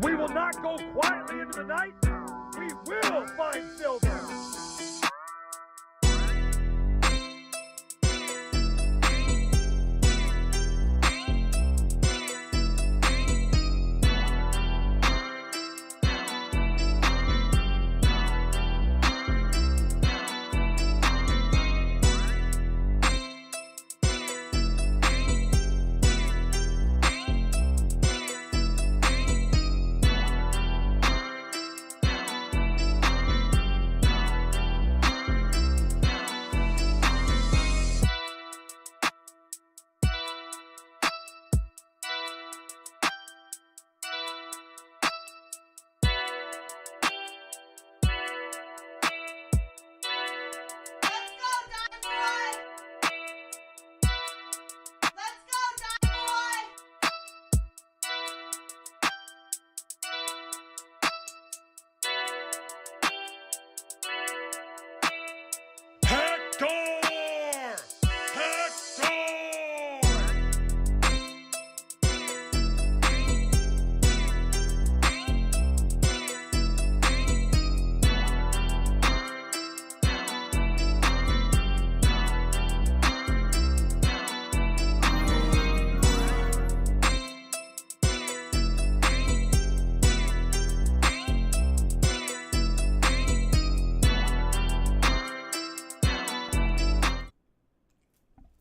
We will not go quietly into the night. We will find silver.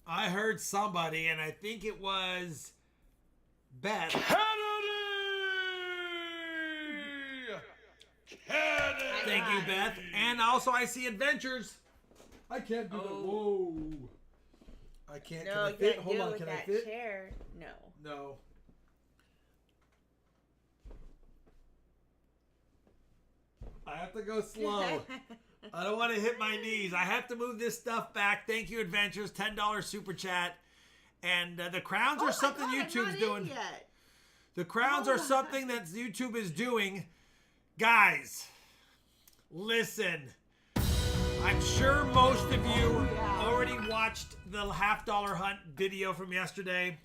I heard somebody, and I think it was Beth. Kennedy! Thank you, Beth. And also, I see Adventures. I can't do that. Whoa. I can't. No, can I you fit? can't Hold do on. it with Can I that fit? chair. No. No. I have to go slow. I don't want to hit my knees. I have to move this stuff back. Thank you, Adventures. $10 super chat. And the crowns are something YouTube's doing. Yet. The crowns are something that YouTube is doing. Guys, listen. I'm sure most of you already watched the $half hunt video from yesterday.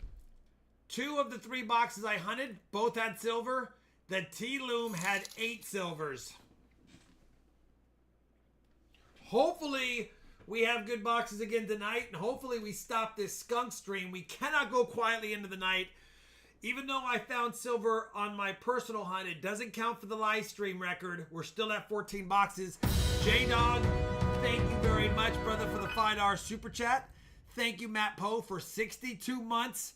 2 of the 3 boxes I hunted, both had silver. The T-Loom had 8 silvers. Hopefully, we have good boxes again tonight, and hopefully we stop this skunk stream. We cannot go quietly into the night. Even though I found silver on my personal hunt, it doesn't count for the live stream record. We're still at 14 boxes. J-Dog, thank you very much, brother, for the $5 super chat. Thank you, Matt Poe, for 62 months.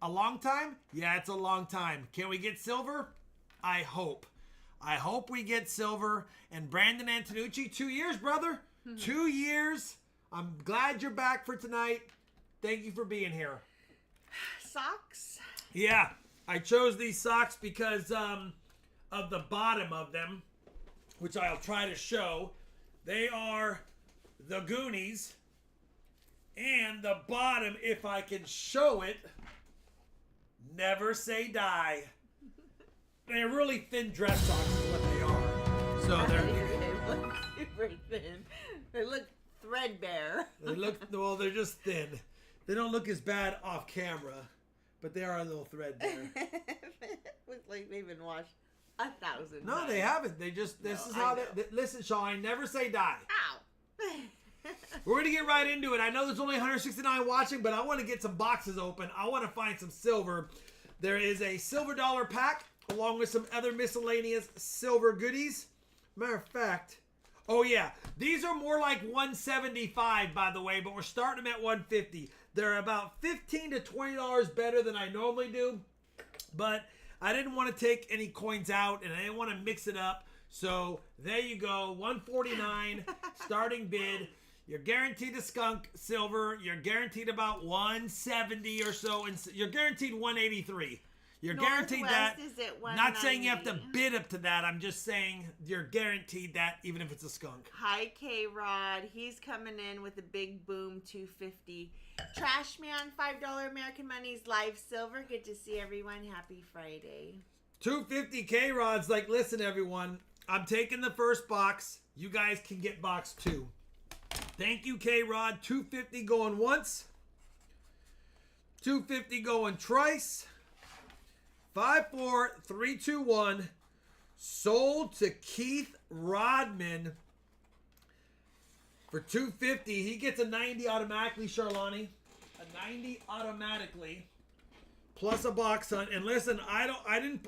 A long time? Yeah, it's a long time. Can we get silver? I hope. I hope we get silver. And Brandon Antonucci, 2 years, brother. 2 years. I'm glad you're back for tonight. Thank you for being here. Socks? Yeah, I chose these socks because of the bottom of them, which I'll try to show. They are the Goonies. And the bottom, if I can show it, never say die. They're really thin dress socks is what they are. So They look super thin. They look threadbare. they're just thin. They don't look as bad off camera, but they are a little threadbare. Looks like they've been washed 1,000 No, times. they haven't. They just, this is how they, listen, Sean, never say die. Ow. We're going to get right into it. I know there's only 169 watching, but I want to get some boxes open. I want to find some silver. There is a silver dollar pack along with some other miscellaneous silver goodies. Matter of fact, oh yeah, these are more like 175 by the way, but we're starting them at 150. They're about $15 to $20 better than I normally do, but I didn't want to take any coins out and I didn't want to mix it up. So there you go, 149 starting bid. You're guaranteed a skunk silver. You're guaranteed about 170 or so, and you're guaranteed 183. You're guaranteed that. Is at Not saying you have to bid up to that. I'm just saying you're guaranteed that, even if it's a skunk. Hi, K-Rod. He's coming in with a big boom 250. Trash Man, $5 American Money's live silver. Good to see everyone. Happy Friday. 250 K-Rod's like, listen, everyone. I'm taking the first box. You guys can get box 2. Thank you, K-Rod. 250 going once. 250 going twice. 54321. Sold to Keith Rodman for $250. He gets a 90 automatically, Charlani. A 90 automatically. Plus a box hunt. And listen, I didn't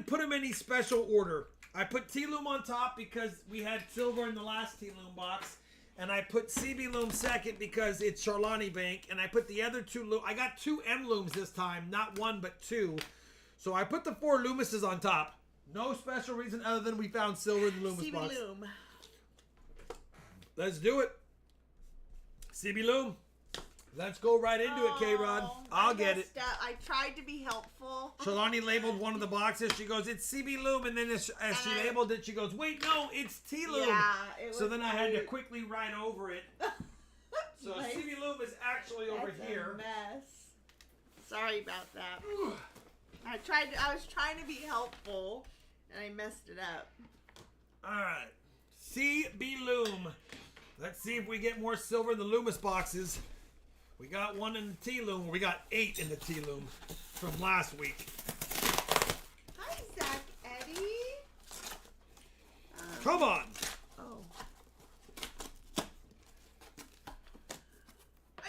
put him any special order. I put T-Loom on top because we had silver in the last T-Loom box. And I put CB Loom second because it's Charlani Bank. And I put the other two Loom. I got 2 M Looms this time. Not 1, but 2. So I put the 4 Loomises on top. No special reason other than we found silver in the Loomis box. CB Loom. Let's do it. CB Loom. Let's go right into it, K-Rod. I'll get it. I tried to be helpful. Shalani labeled one of the boxes. She goes, it's CB Loom. And then as she labeled it, she goes, wait, no, it's T-Loom. Yeah, so then I had to quickly write over it. So CB Loom is actually over here. A mess. Sorry about that. I was trying to be helpful, and I messed it up. All right. CB Loom. Let's see if we get more silver in the Loomis boxes. We got 1 in the T-Loom. We got 8 in the T-Loom from last week. Hi, Zach Eddie. Come on. Oh.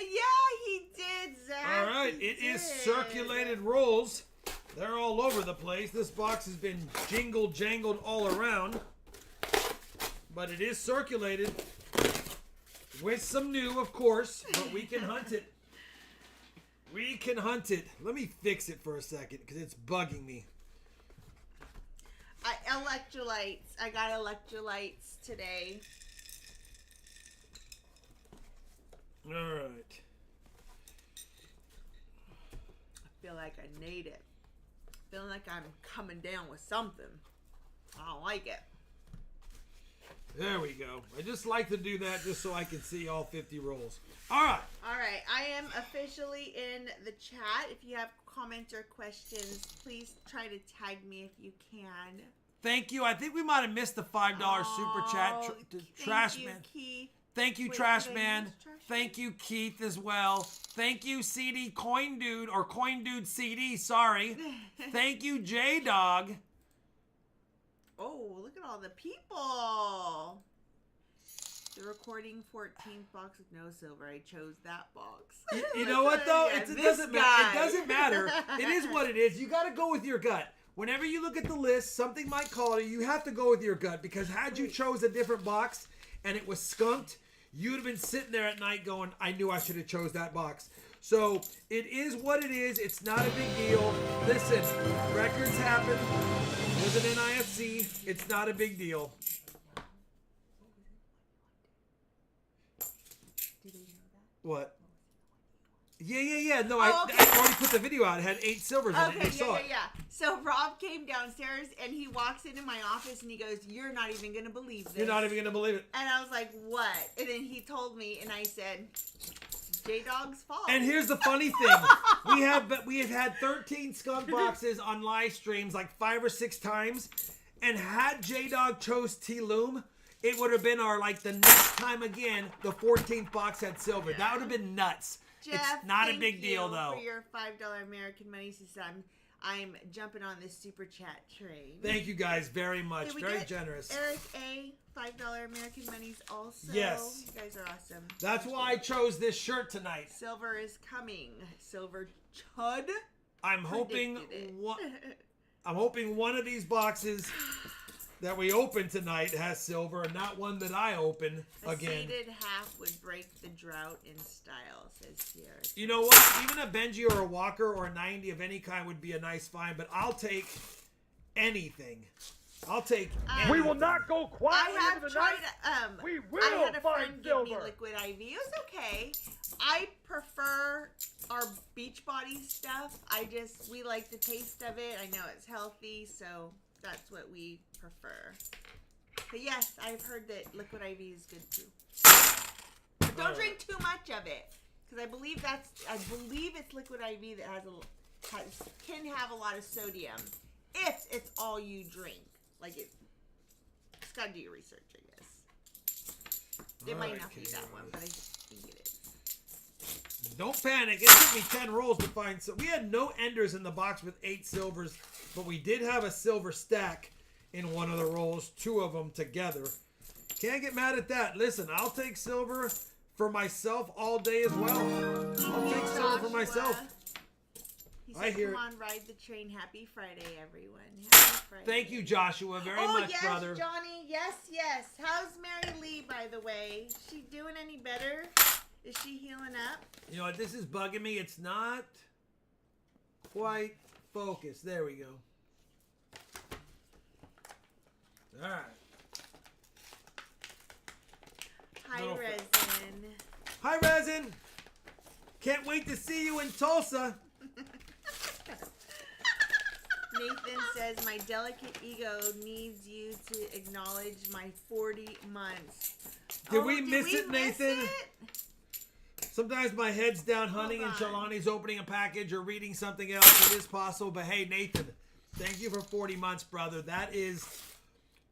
Yeah, he did, Zach. All right. It is circulated rolls. They're all over the place. This box has been jangled all around. But it is circulated. With some new, of course, but we can hunt it. We can hunt it. Let me fix it for a second because it's bugging me. Electrolytes. I got electrolytes today. All right. I feel like I need it. Feeling like I'm coming down with something. I don't like it. There we go. I just like to do that just so I can see all 50 rolls. All right. All right. I am officially in the chat. If you have comments or questions, please try to tag me if you can. Thank you. I think we might have missed the $5 super chat. Trash Man. Keith. Thank you, Trash Man. Thank you, Keith, as well. Thank you, CD Coin Dude, or Coin Dude CD, sorry. Thank you, J-Dog. Oh, look at all the people. The recording 14th box with no silver. I chose that box. You know what, though? Yeah, it doesn't matter. It doesn't matter. It is what it is. You got to go with your gut. Whenever you look at the list, something might call you. You have to go with your gut because had you chose a different box and it was skunked, you'd have been sitting there at night going, I knew I should have chose that box. So it is what it is. It's not a big deal. Listen, records happen. With an NIFC, it's not a big deal. Do they know that? What? Yeah. No, I already put the video out. It had 8 silvers in it. They saw it. So Rob came downstairs and he walks into my office and he goes, "You're not even going to believe this." You're not even going to believe it. And I was like, "What?" And then he told me and I said, J-Dog's fault. And here's the funny thing. We have had 13 skunk boxes on live streams like 5 or 6 times. And had J-Dog chose T-Loom, it would have been the next time again, the 14th box had silver. Yeah. That would have been nuts. Jeff, it's not a big deal, though. For your $5 American money, I'm jumping on this super chat train. Thank you guys very much. Very generous. Eric A, $5 American monies also. Yes. You guys are awesome. That's why I chose this shirt tonight. Silver is coming. Silver Chud. I'm hoping one of these boxes that we open tonight has silver and not one that I open again. A seeded half would break the drought in style, says Sierra. You know what? Even a Benji or a Walker or a 90 of any kind would be a nice find, but I'll take anything. I'll take anything. We will not go quietly into the night. We will I had a friend find give silver. me liquid IV. It was okay. I prefer our Beachbody stuff. We like the taste of it. I know it's healthy, so that's what we prefer. But yes, I've heard that liquid IV is good too. But don't drink too much of it, because I believe it's liquid IV that can have a lot of sodium if it's all you drink. It's got to do your research, I guess. It might not be that one, but I think it is. Don't panic. It took me 10 rolls to find. So we had no enders in the box with 8 silvers, but we did have a silver stack in one of the rolls, 2 of them together. Can't get mad at that. Listen, I'll take silver for myself all day as well. I'll take silver for myself. He said, I hear come it. on, ride the train. Happy Friday, everyone. Happy Friday. Thank you, Joshua, very much, yes, brother. Johnny. Yes, yes. How's Mary Lee, by the way? Is she doing any better? Is she healing up? You know what? This is bugging me. It's not quite focused. There we go. All right. Hi, Little Resin. Hi, Resin. Can't wait to see you in Tulsa. Nathan says, my delicate ego needs you to acknowledge my 40 months. Did we miss it, Nathan? It? Sometimes my head's down hunting and Hold on. Shalani's opening a package or reading something else. It is possible. But hey, Nathan, thank you for 40 months, brother. That is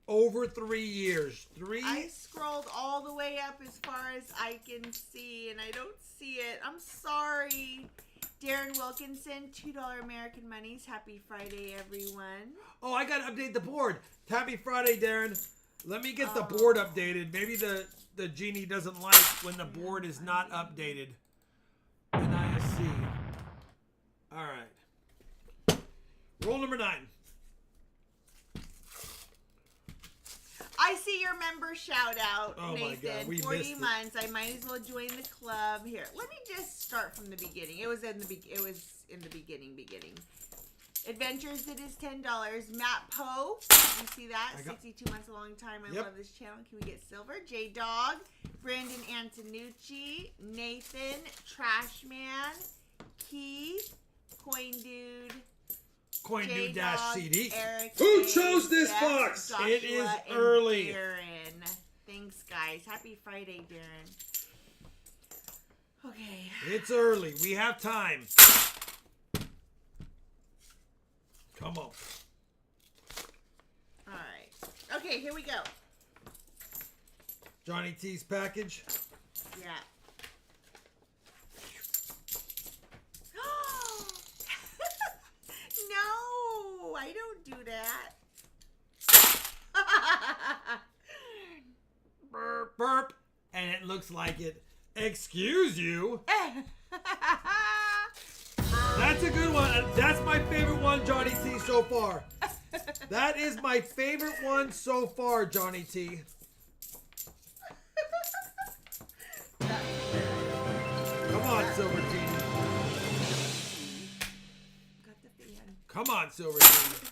over 3 years. I scrolled all the way up as far as I can see, and I don't see it. I'm sorry. Darren Wilkinson, $2 American monies. Happy Friday, everyone. Oh, I got to update the board. Happy Friday, Darren. Let me get the board updated. Maybe the genie doesn't like when the board is not updated. NISC. All right. Roll number 9. I see your member shout out, Oh Nathan. my God, we 40 missed it. months. I might as well join the club. Here, let me just start from the beginning. It was in the beginning. Adventures, it is $10. Matt Poe, you see that? 62 months, a long time. I love this channel. Can we get silver? J Dog, Brandon Antonucci, Nathan, Trashman, Keith, Coin Dude, Coin New Dash CD. Eric, Who chose this Jeff, box? Joshua, It is and early. Darren. Thanks, guys. Happy Friday, Darren. Okay. It's early. We have time. Come on. All right. Okay, here we go. Johnny T's package. Yeah. No, I don't do that. Burp, burp. And it looks like it. Excuse you. That's a good one. That's my favorite one, Johnny T, so far. That is my favorite one so far, Johnny T. Come on, Silver Team. Got the fan. Come on, Silver Team.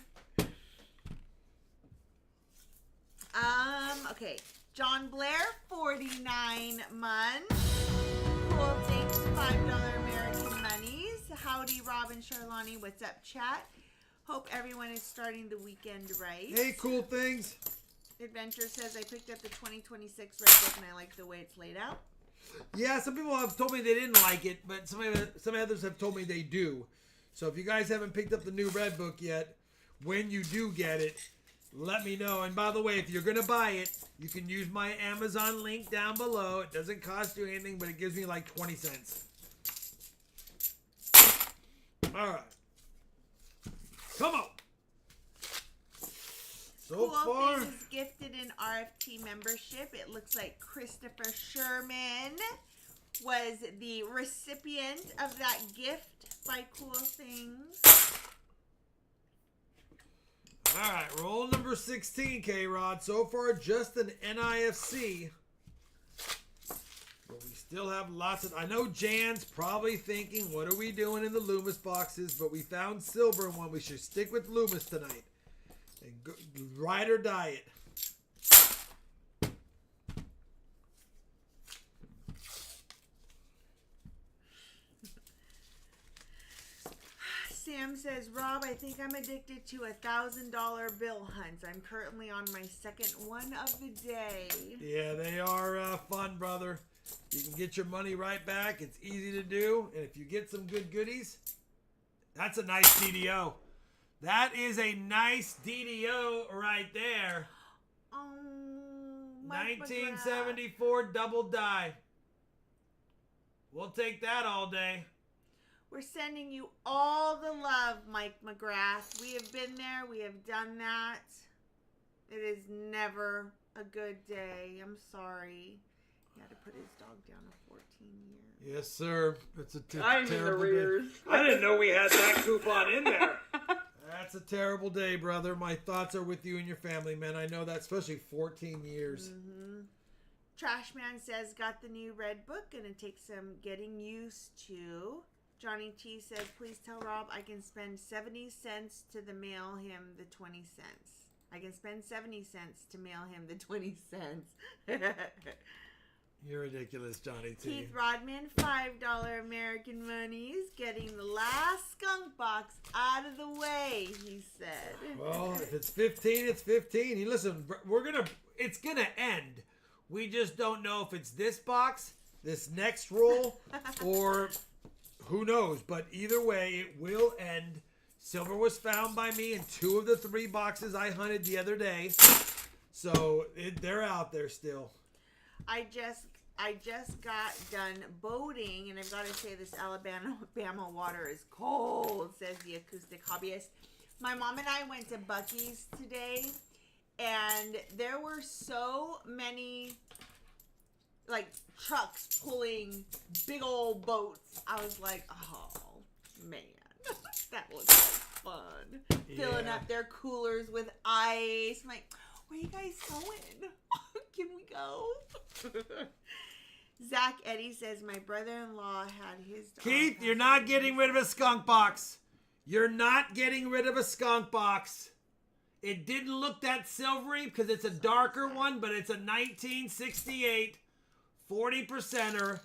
Okay. John Blair, 49 months. Cool, thanks. $5 American monies. Howdy, Rob and Charlani. What's up, chat? Hope everyone is starting the weekend right. Hey, cool things. Adventure says, I picked up the 2026 Red Book and I like the way it's laid out. Yeah, some people have told me they didn't like it, but some others have told me they do. So if you guys haven't picked up the new Red Book yet, when you do get it, let me know. And by the way, if you're going to buy it, you can use my Amazon link down below. It doesn't cost you anything, but it gives me like 20 cents. All right. Come on. So Cool far, Things is gifted an RFT membership. It looks like Christopher Sherman was the recipient of that gift by Cool Things. all right, roll number 16, K-Rod. So far, just an NIFC. But we still have lots of... I know Jan's probably thinking, what are we doing in the Loomis boxes? But we found silver one. We should stick with Loomis tonight. And go, ride or die it. Sam says, Rob, I think I'm addicted to $1,000 bill hunts. I'm currently on my second one of the day. Yeah, they are fun, brother. You can get your money right back. It's easy to do. And if you get some good goodies, that's a nice DDO. That is a nice DDO right there. Oh, Mike 1974 double die. We'll take that all day. We're sending you all the love, Mike McGrath. We have been there. We have done that. It is never a good day. I'm sorry. He had to put his dog down to 14 years. Yes, sir. It's a I'm in terrible arrears. day. I didn't know we had that coupon in there. That's a terrible day, brother. My thoughts are with you and your family, man. I know that, especially 14 years. Mm-hmm. Trashman says, got the new red book. Gonna take some getting used to. Johnny T says, please tell Rob I can spend 70 cents to mail him the 20 cents. I can spend 70 cents to mail him the 20 cents. You're ridiculous, Johnny T. Keith Rodman, $5 American monies, getting the last skunk box out of the way, he said. Well, if it's 15, it's 15. Hey, listen, it's gonna end. We just don't know if it's this box, this next roll, or who knows. But either way, it will end. Silver was found by me in 2 of the 3 boxes I hunted the other day. So they're out there still. I just got done boating, and I've got to say this Alabama water is cold, says the acoustic hobbyist. My mom and I went to Buc-ee's today, and there were so many like trucks pulling big old boats. I was like, oh man, that looks like fun. Filling up their coolers with ice. I'm like, where you guys going? Can we go? Zach Eddie says, my brother-in-law had his dog. Keith, you're not getting rid of a skunk box. You're not getting rid of a skunk box. It didn't look that silvery because it's a darker one, but it's a 1968 40%er.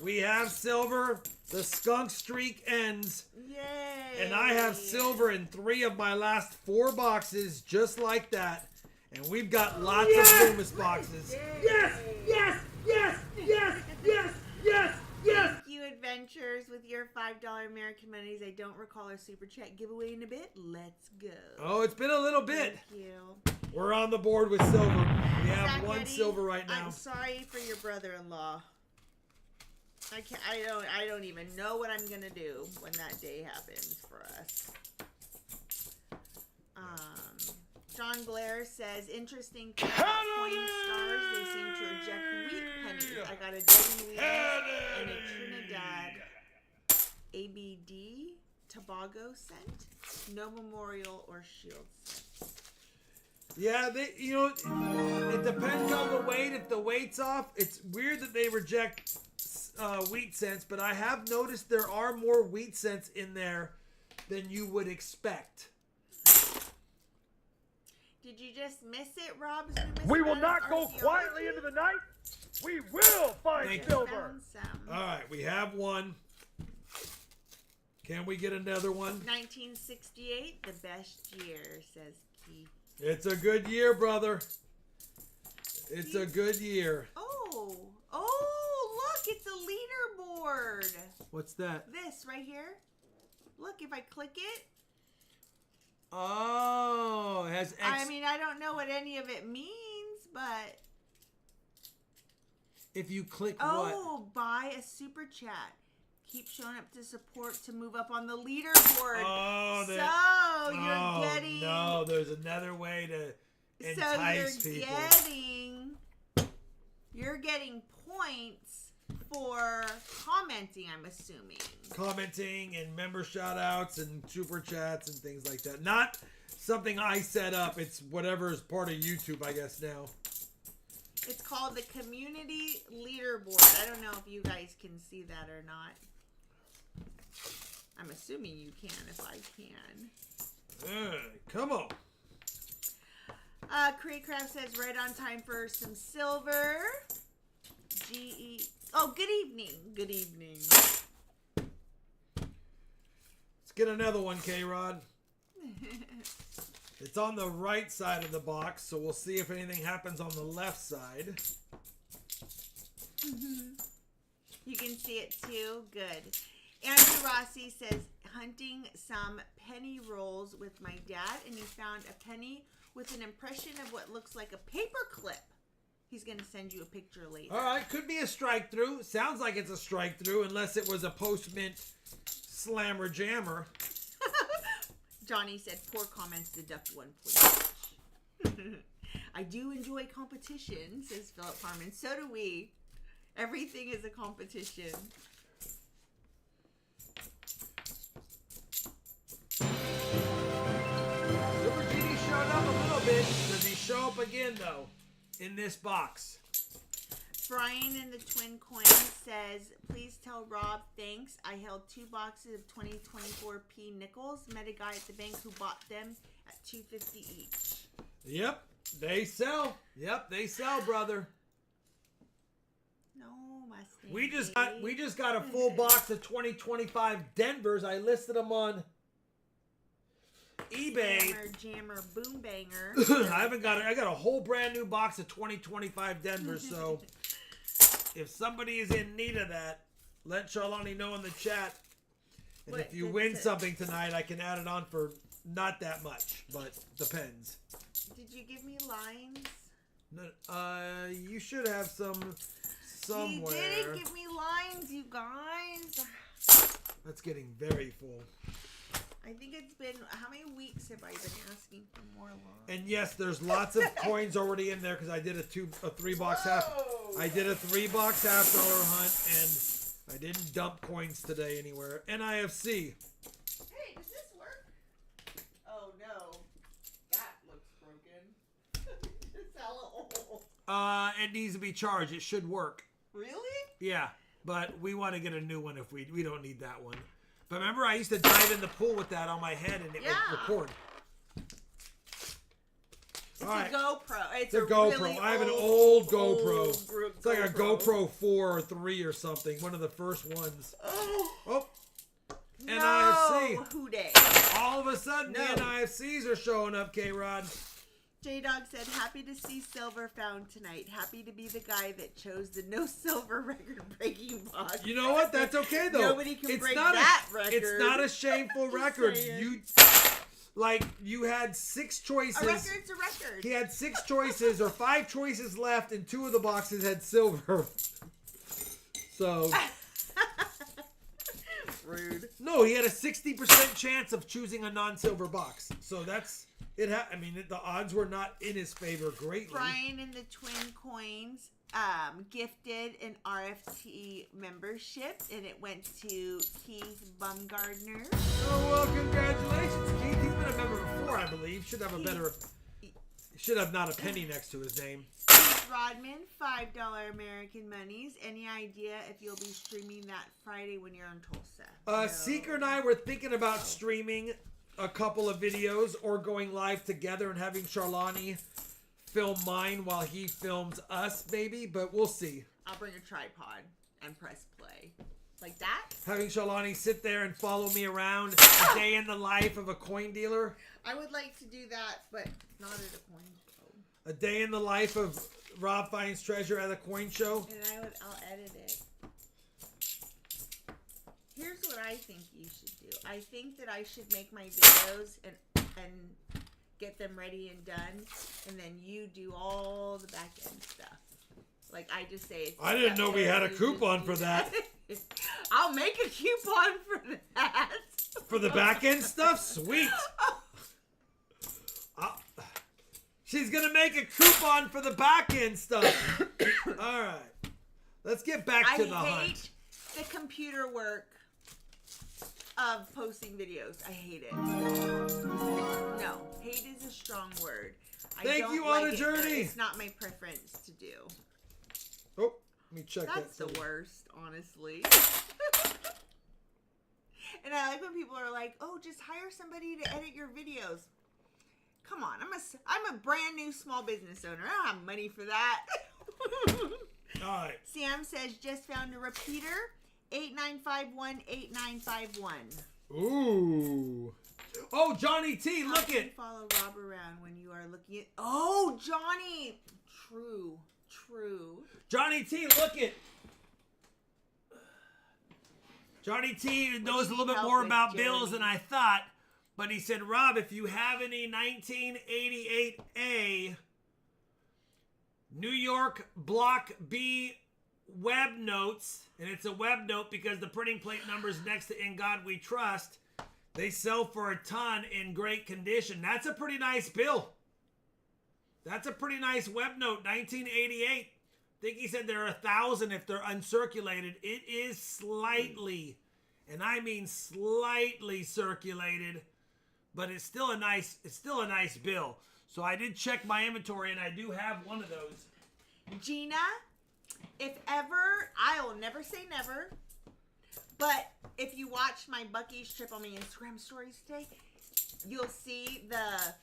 We have silver. The skunk streak ends. Yay. And I have silver in 3 of my last 4 boxes just like that. And we've got lots of Loomis boxes. Yes, yes, yes, yes, yes, yes, yes. Thank you, Adventures, with your $5 American monies. I don't recall our Super Chat giveaway in a bit. Let's go. Oh, it's been a little bit. Thank you. We're on the board with silver. We have Zach 1 Eddie, silver right now. I'm sorry for your brother-in-law. I don't even know what I'm gonna do when that day happens for us. John Blair says, interesting thing about coin stars. They seem to reject wheat pennies. I got a dozen wheat and a Trinidad ABD Tobago scent. No memorial or shield scent. Yeah, it depends on the weight. If the weight's off, it's weird that they reject wheat scents, but I have noticed there are more wheat scents in there than you would expect. Did you just miss it, Rob? We will not go quietly into the night. We will find silver. All right, we have 1. Can we get another one? 1968, the best year, says Keith. It's a good year, brother. It's a good year. Oh, look, it's a leaderboard. What's that? This right here. Look, if I click it. Oh, it has X. I mean, I don't know what any of it means, but. If you click what? Buy a super chat. Keep showing up to support to move up on the leaderboard. You're getting. No, there's another way to entice people. You're getting points for commenting, I'm assuming. Commenting and member shout outs and super chats and things like that. Not something I set up. It's whatever is part of YouTube, I guess, now. It's called the Community Leaderboard. I don't know if you guys can see that or not. I'm assuming you can if I can. Come on. Craycraft says right on time for some silver. Oh, good evening. Good evening. Let's get another one, K-Rod. It's on the right side of the box, so we'll see if anything happens on the left side. You can see it too. Good. Andrew Rossi says, hunting some penny rolls with my dad, and he found a penny with an impression of what looks like a paper clip. He's gonna send you a picture later. All right, could be a strike through. Sounds like it's a strike through, unless it was a post mint slammer jammer. Johnny said, "Poor comments, deduct 1 please." I do enjoy competition, says Philip Harmon. So do we. Everything is a competition. Super Genie showed up a little bit. Does he show up again, though, in this box? Brian in the Twin Coin says, please tell Rob thanks. I held 2 boxes of 2024 P nickels. Met a guy at the bank who bought them at $2.50 each. Yep, they sell. Yep, they sell, brother. No, Mustang. We just got a full box of 2025 Denvers. I listed them on eBay. Jammer, boom banger. I got a whole brand new box of 2025 Denver. So if somebody is in need of that, let Charlani know in the chat. And if you win something tonight, I can add it on for not that much, but depends. Did you give me lines? No, you should have some somewhere. You didn't give me lines, you guys. That's getting very full. I think it's been, how many weeks have I been asking for more lines? And yes, there's lots of coins already in there because I did a 3-box half. I did a 3-box $half hunt, and I didn't dump coins today anywhere. NIFC. Hey, does this work? Oh no, that looks broken. It's hella old. It needs to be charged. It should work. Really? Yeah, but we want to get a new one if we don't need that one. But remember, I used to dive in the pool with that on my head, and it would record. It's a GoPro. It's a GoPro. Really I have an old GoPro. It's like a GoPro 4 or 3 or something. One of the first ones. Oh. No, NIFC. Who dey? All of a sudden, the NIFCs are showing up, K-Rod. J-Dog said, happy to see silver found tonight. Happy to be the guy that chose the no silver record-breaking box. You know what? That's okay, though. Nobody can break that record. It's not a shameful record. You had 6 choices. A record's a record. He had 6 choices or 5 choices left, and 2 of the boxes had silver. So... Rude. No, he had a 60% chance of choosing a non-silver box. So that's... the odds were not in his favor greatly. Brian in the Twin Coins gifted an RFT membership, and it went to Keith Bumgardner. Oh, well, congratulations, Keith. He's been a member before, I believe. Should have not a penny next to his name. Keith Rodman, $5 American monies. Any idea if you'll be streaming that Friday when you're in Tulsa? No. Seeker and I were thinking about streaming a couple of videos or going live together and having Charlani film mine while he films us, maybe, but we'll see. I'll bring a tripod and press play. Like that? Having Charlani sit there and follow me around a day in the life of a coin dealer. I would like to do that, but not at a coin show. A day in the life of RobFindsTreasure at a coin show. And I'll edit it. Here's what I think you should do. I think that I should make my videos and get them ready and done, and then you do all the back end stuff. Like I just say it's I didn't know we had a coupon for that. I'll make a coupon for that. For the back end stuff? Sweet. She's going to make a coupon for the back end stuff. All right. Let's get back to the hunt. I hate the computer work of posting videos. I hate it. No, hate is a strong word. Thank you on a journey. It's not my preference to do. Oh, let me check that. That's the worst, honestly. And I like when people are like, "Oh, just hire somebody to edit your videos." Come on, I'm a brand new small business owner. I don't have money for that. All right. Sam says just found a repeater. 8951-8951. Ooh. Oh, Johnny T, look it. Follow Rob around when you are looking at. Oh, Johnny. True. Johnny T, look it. Johnny T knows a little bit more about bills than I thought, but he said, Rob, if you have any 1988A New York Block B web notes, and it's a web note because the printing plate number's next to In God We Trust. They sell for a ton in great condition. That's a pretty nice bill. That's a pretty nice web note, 1988. I think he said there are 1,000 if they're uncirculated. It is slightly, and I mean slightly circulated, but it's still a nice bill. So I did check my inventory, and I do have one of those. Gina, if ever, I will never say never, but if you watch my Bucky's trip on my Instagram stories today, you'll see the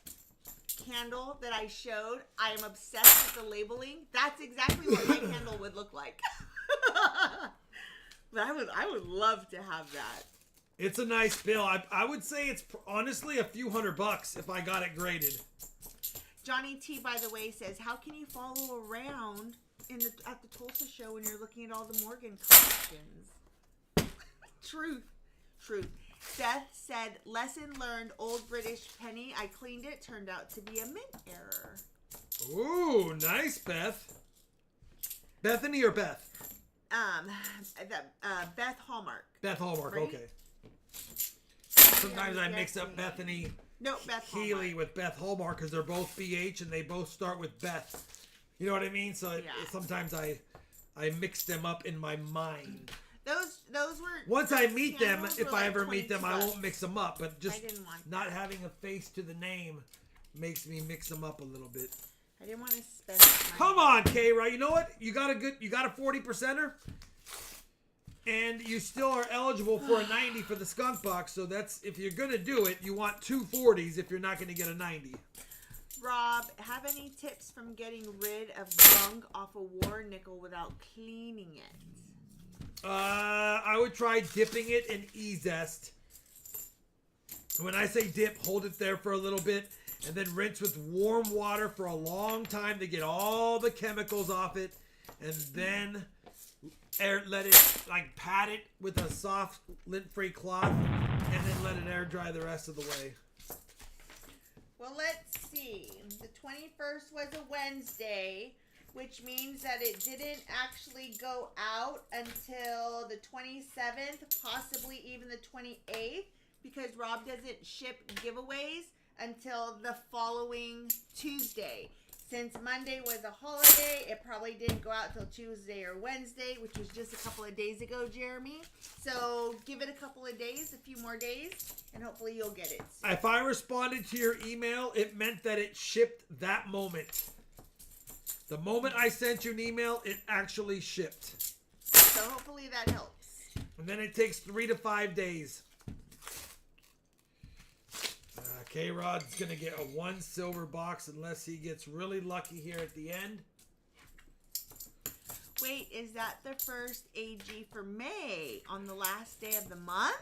candle that I showed. I am obsessed with the labeling. That's exactly what my candle would look like. But I would love to have that. It's a nice bill. I would say it's honestly a few $100 if I got it graded. Johnny T, by the way, says, how can you follow around at the Tulsa show when you're looking at all the Morgan collections? Truth. Beth said, lesson learned, old British penny. I cleaned it. Turned out to be a mint error. Ooh, nice, Beth. Bethany or Beth? Beth Hallmark. Beth Hallmark, right? Okay. Sometimes I mix up Bethany Beth Healy Hallmark. with Beth Hallmark because they're both BH and they both start with Beth. You know what I mean? So sometimes I mix them up in my mind. Those were once I meet them, candles if were I like ever meet them, I $22. won't mix them up. But just I didn't want not that. having a face to the name makes me mix them up a little bit. I didn't want to spend money. Come on, K-Ra. You know what? You got a 40%er, and you still are eligible for a 90 for the skunk box. So that's, if you're gonna do it, you want 2 40s if you're not gonna get a 90. Rob, have any tips from getting rid of gunk off a war nickel without cleaning it? I would try dipping it in E-Zest. When I say dip, hold it there for a little bit and then rinse with warm water for a long time to get all the chemicals off it, and then let it, like, pat it with a soft lint-free cloth and then let it air dry the rest of the way. Well, let's see. The 21st was a Wednesday, which means that it didn't actually go out until the 27th, possibly even the 28th, because Rob doesn't ship giveaways until the following Tuesday. Since Monday was a holiday, it probably didn't go out till Tuesday or Wednesday, which was just a couple of days ago, Jeremy. So give it a couple of days, a few more days, and hopefully you'll get it. If I responded to your email, it meant that it shipped that moment. The moment I sent you an email, it actually shipped. So hopefully that helps. And then it takes 3 to 5 days. K-Rod's going to get a 1 silver box unless he gets really lucky here at the end. Wait, is that the first AG for May on the last day of the month?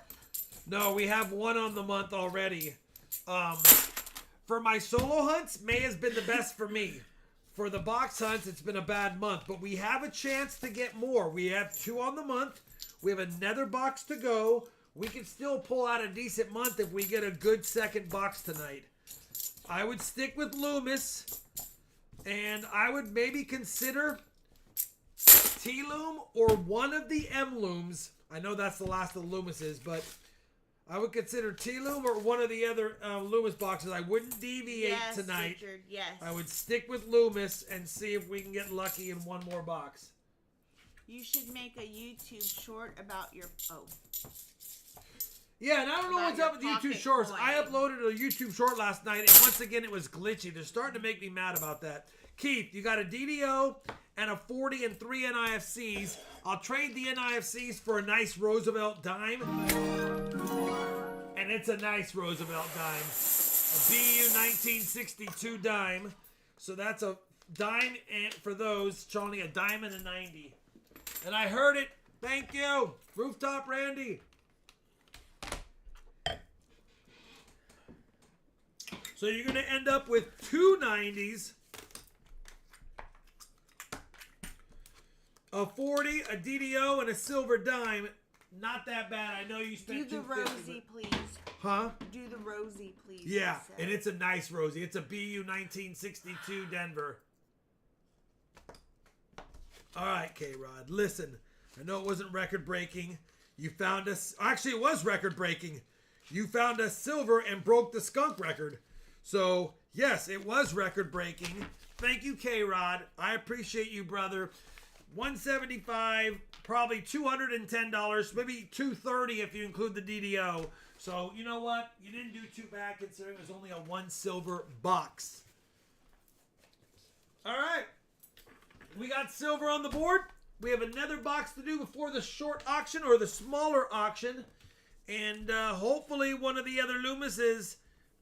No, we have one on the month already. For my solo hunts, May has been the best for me. For the box hunts, it's been a bad month. But we have a chance to get more. We have 2 on the month. We have another box to go. We can still pull out a decent month if we get a good second box tonight. I would stick with Loomis. And I would maybe consider T-Loom or one of the M-Looms. I know that's the last of the Loomises, but I would consider T-Loom or one of the other Loomis boxes. I wouldn't deviate tonight. Richard, yes. I would stick with Loomis and see if we can get lucky in one more box. You should make a YouTube short about your... Oh. Yeah, and I don't know About what's your up with YouTube pocket Shorts. coin. I uploaded a YouTube Short last night, and once again, it was glitchy. They're starting to make me mad about that. Keith, you got a DDO and a 40 and 3 NIFCs. I'll trade the NIFCs for a nice Roosevelt dime. And it's a nice Roosevelt dime. A BU 1962 dime. So that's a dime, and for those, it's only a dime and a 90. And I heard it. Thank you. Rooftop Randy. So you're going to end up with 2 90s, a 40, a DDO, and a silver dime. Not that bad. I know you spent Do the $250, rosy, please. Huh? Do the rosy, please. Yeah, he said. and it's a nice rosy. It's a BU 1962 Denver. All right, K-Rod. Listen, I know it wasn't record-breaking. You found us... Actually, it was record-breaking. You found us silver and broke the skunk record. So, yes, it was record-breaking. Thank you, K-Rod. I appreciate you, brother. $175, probably $210, maybe $230 if you include the DDO. So, you know what? You didn't do too bad considering it was only a 1 silver box. All right. We got silver on the board. We have another box to do before the short auction or the smaller auction. And hopefully one of the other Loomises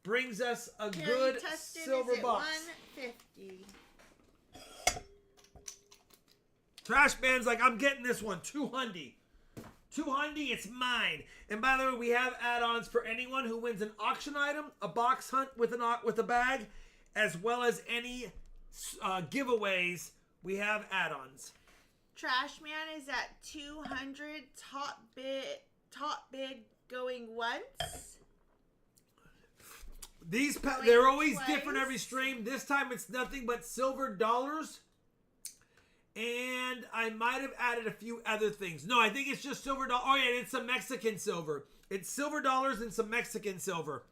brings us a good silver box. $150. Trash Man's like, I'm getting this one. $200. $200, it's mine. And by the way, we have add-ons for anyone who wins an auction item, a box hunt with a bag, as well as any giveaways. We have add-ons. Trash Man is at 200. Top bid going once. These they're always different every stream. This time it's nothing but silver dollars. And I might have added a few other things. No, I think it's just silver dollars. Oh, yeah, it's some Mexican silver. It's silver dollars and some Mexican silver.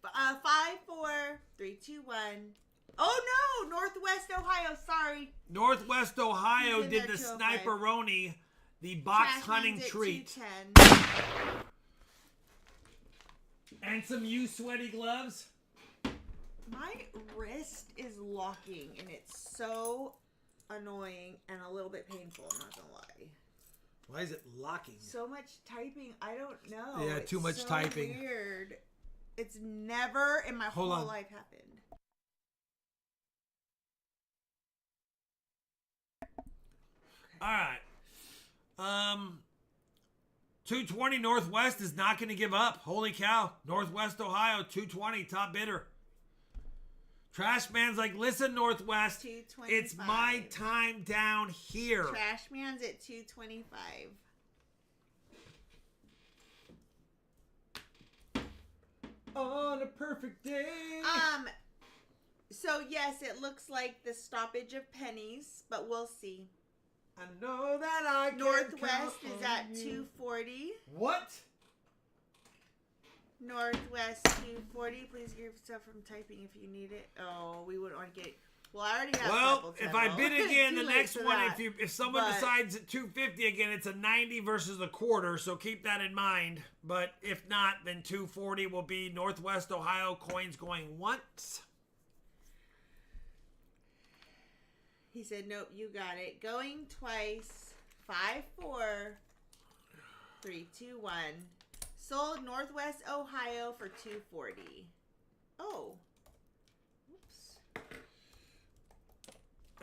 5, 4, 3, 2, 1. Oh, no! Northwest Ohio, sorry. Northwest Ohio did the Sniperoni, the box hunting treat. 210. And some used sweaty gloves. My wrist is locking, and it's so annoying and a little bit painful, I'm not gonna lie. Why is it locking? So much typing, I don't know. Yeah, too much typing. Weird. It's never in my whole life happened. All right. 220 Northwest is not going to give up. Holy cow. Northwest Ohio, 220, top bidder. Trash Man's like, listen, Northwest, it's my time down here. Trash Man's at 225. On a perfect day. So yes, it looks like the stoppage of pennies, but we'll see. I know that I can Northwest is at 240. What? Northwest 240. Please give yourself from typing if you need it. Oh, we wouldn't want to get. Well, I already have. Well, if I bid again, the next one, if someone decides at 250 again, it's a 90 versus a quarter. So keep that in mind. But if not, then 240 will be Northwest Ohio coins going once. He said, "Nope, you got it. Going twice. 5, 4, 3, 2, 1." Sold Northwest Ohio for 240. Oh. Oops.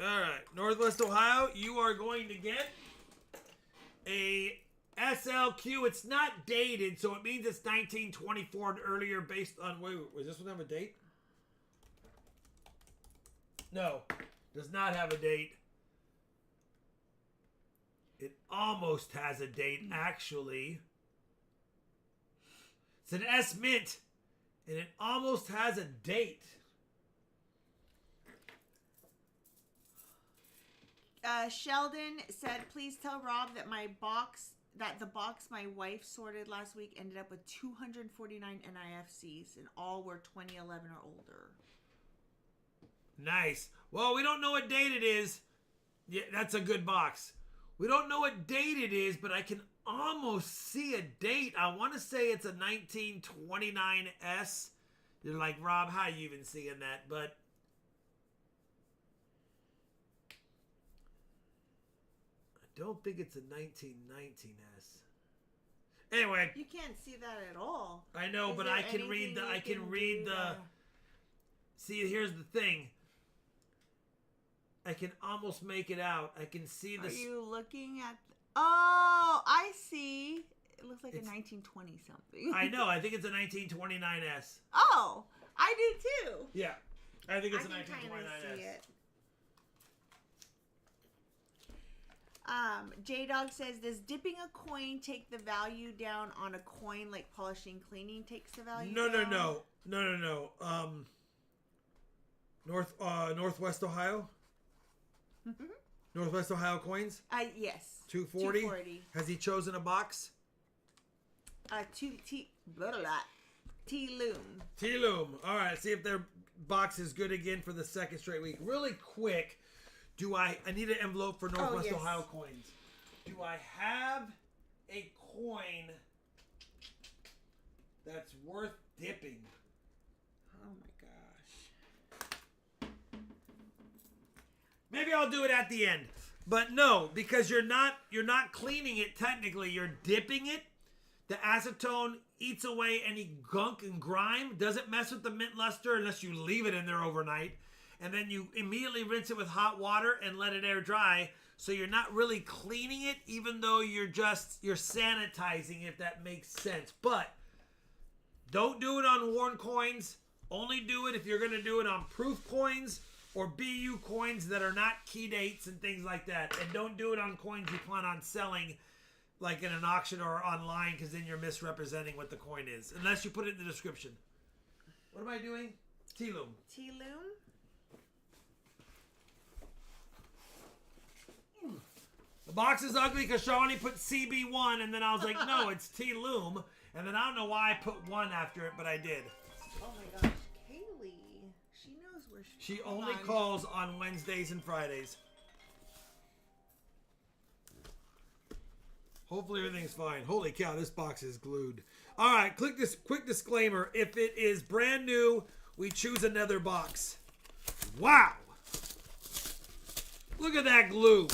All right, Northwest Ohio, you are going to get a SLQ. It's not dated, so it means it's 1924 and earlier based on... Wait, does this one have a date? No, does not have a date. It almost has a date, actually. It's an S Mint, and it almost has a date. Sheldon said, "Please tell Rob that the box my wife sorted last week ended up with 249 NIFCs, and all were 2011 or older." Nice. Well, we don't know what date it is. Yeah, that's a good box. We don't know what date it is, but I can almost see a date. I want to say it's a 1929S. You're like, Rob, how are you even seeing that? But I don't think it's a 1919S. Anyway, you can't see that at all. I know, but I can read the. See, here's the thing. I can almost make it out. I can see this. Are you looking at... Oh, I see. It looks like a 1920 something. I know. I think it's a 1929S. Oh, I do too. Yeah. I think it's a 1929S. J-Dog says, does dipping a coin take the value down on a coin like polishing cleaning takes the value down? No. Northwest Ohio? Northwest Ohio coins? Yes. 240? 240. Has he chosen a box? T-Loom. T-Loom. All right, see if their box is good again for the second straight week. Really quick, I need an envelope for Northwest Ohio coins. Do I have a coin that's worth dipping? Oh my gosh. Maybe I'll do it at the end. But no, because you're not cleaning it technically, you're dipping it. The acetone eats away any gunk and grime, doesn't mess with the mint luster unless you leave it in there overnight. And then you immediately rinse it with hot water and let it air dry. So you're not really cleaning it, even though you're sanitizing, if that makes sense. But don't do it on worn coins. Only do it if you're going to do it on proof coins or BU coins that are not key dates and things like that. And don't do it on coins you plan on selling like in an auction or online, because then you're misrepresenting what the coin is. Unless you put it in the description. What am I doing? T-Loom. T-Loom? The box is ugly because Shawnee put CB1, and then I was like, no, it's T-Loom. And then I don't know why I put 1 after it, but I did. Oh my gosh, Kaylee. She knows where She only calls on Wednesdays and Fridays. Hopefully everything's fine. Holy cow, this box is glued. All right, click this quick disclaimer. If it is brand new, we choose another box. Wow. Look at that glue.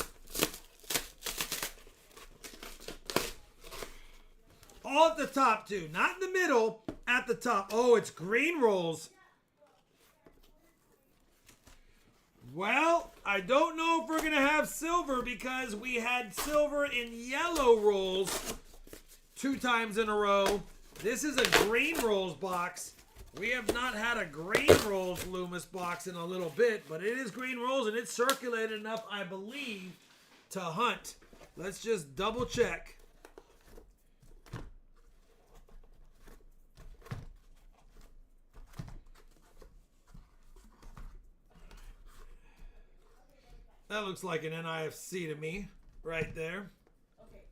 All at the top, too. Not in the middle, at the top. Oh, it's green rolls. Well, I don't know if we're going to have silver because we had silver in yellow rolls 2 times in a row. This is a green rolls box. We have not had a green rolls Loomis box in a little bit, but it is green rolls and it's circulated enough, I believe, to hunt. Let's just double check. That looks like an NIFC to me, right there. Okay,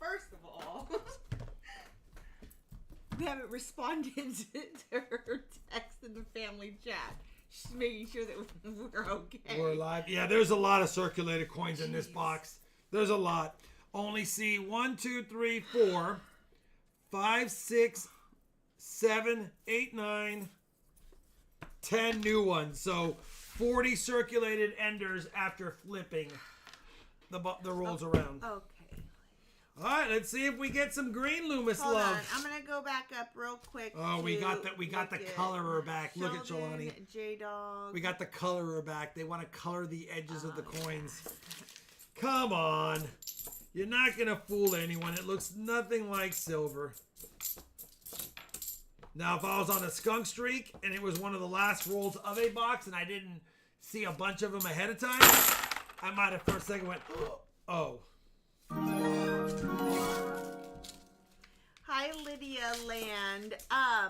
First of all, we haven't responded to her text in the family chat. She's making sure that we're okay. We're live. Yeah, there's a lot of circulated coins in this box. There's a lot. Only see 1, 2, 3, 4, 5, 6, 7, 8, 9, 10 new ones. So 40 circulated enders after flipping the rolls around. Okay. All right, let's see if we get some green Loomis Hold love. on. I'm gonna go back up real quick. Oh, we got the colorer back. Look at Shalani. J-Dog. We got the colorer back. They want to color the edges of the coins. Come on. You're not going to fool anyone. It looks nothing like silver. Now, if I was on a skunk streak and it was one of the last rolls of a box and I didn't see a bunch of them ahead of time, I might have for a second went, oh. Hi, Lydia Land. I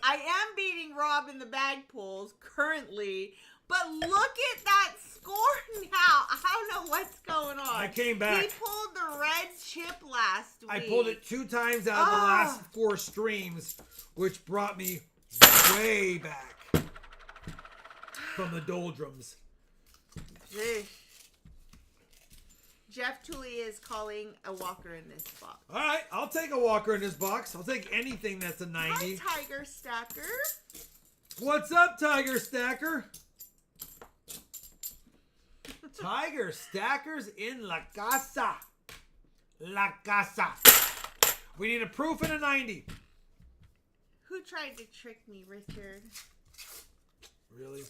am beating Rob in the bag pulls currently, but look at that score now. I don't know what's going on. I came back. He pulled the red chip last week. I pulled it 2 times out of the last 4 streams, which brought me way back from the doldrums. Jeff Tooley is calling a walker in this box. All right, I'll take a walker in this box. I'll take anything that's a 90. Hi, Tiger Stacker. What's up, Tiger Stacker? Tiger Stackers in La Casa. La Casa. We need a proof and a 90. Who tried to trick me, Richard? Really?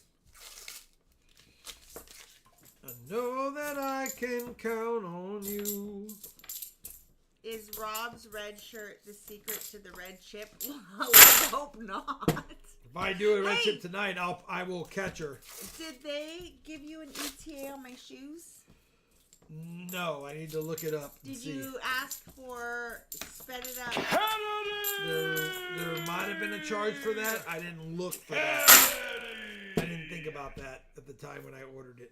I know that I can count on you. Is Rob's red shirt the secret to the red chip? Let's hope not. If I do a red chip tonight, I will catch her. Did they give you an ETA on my shoes? No, I need to look it up and Did see. you ask for sped it up? There might have been a charge for that. I didn't look for that. I didn't think about that at the time when I ordered it.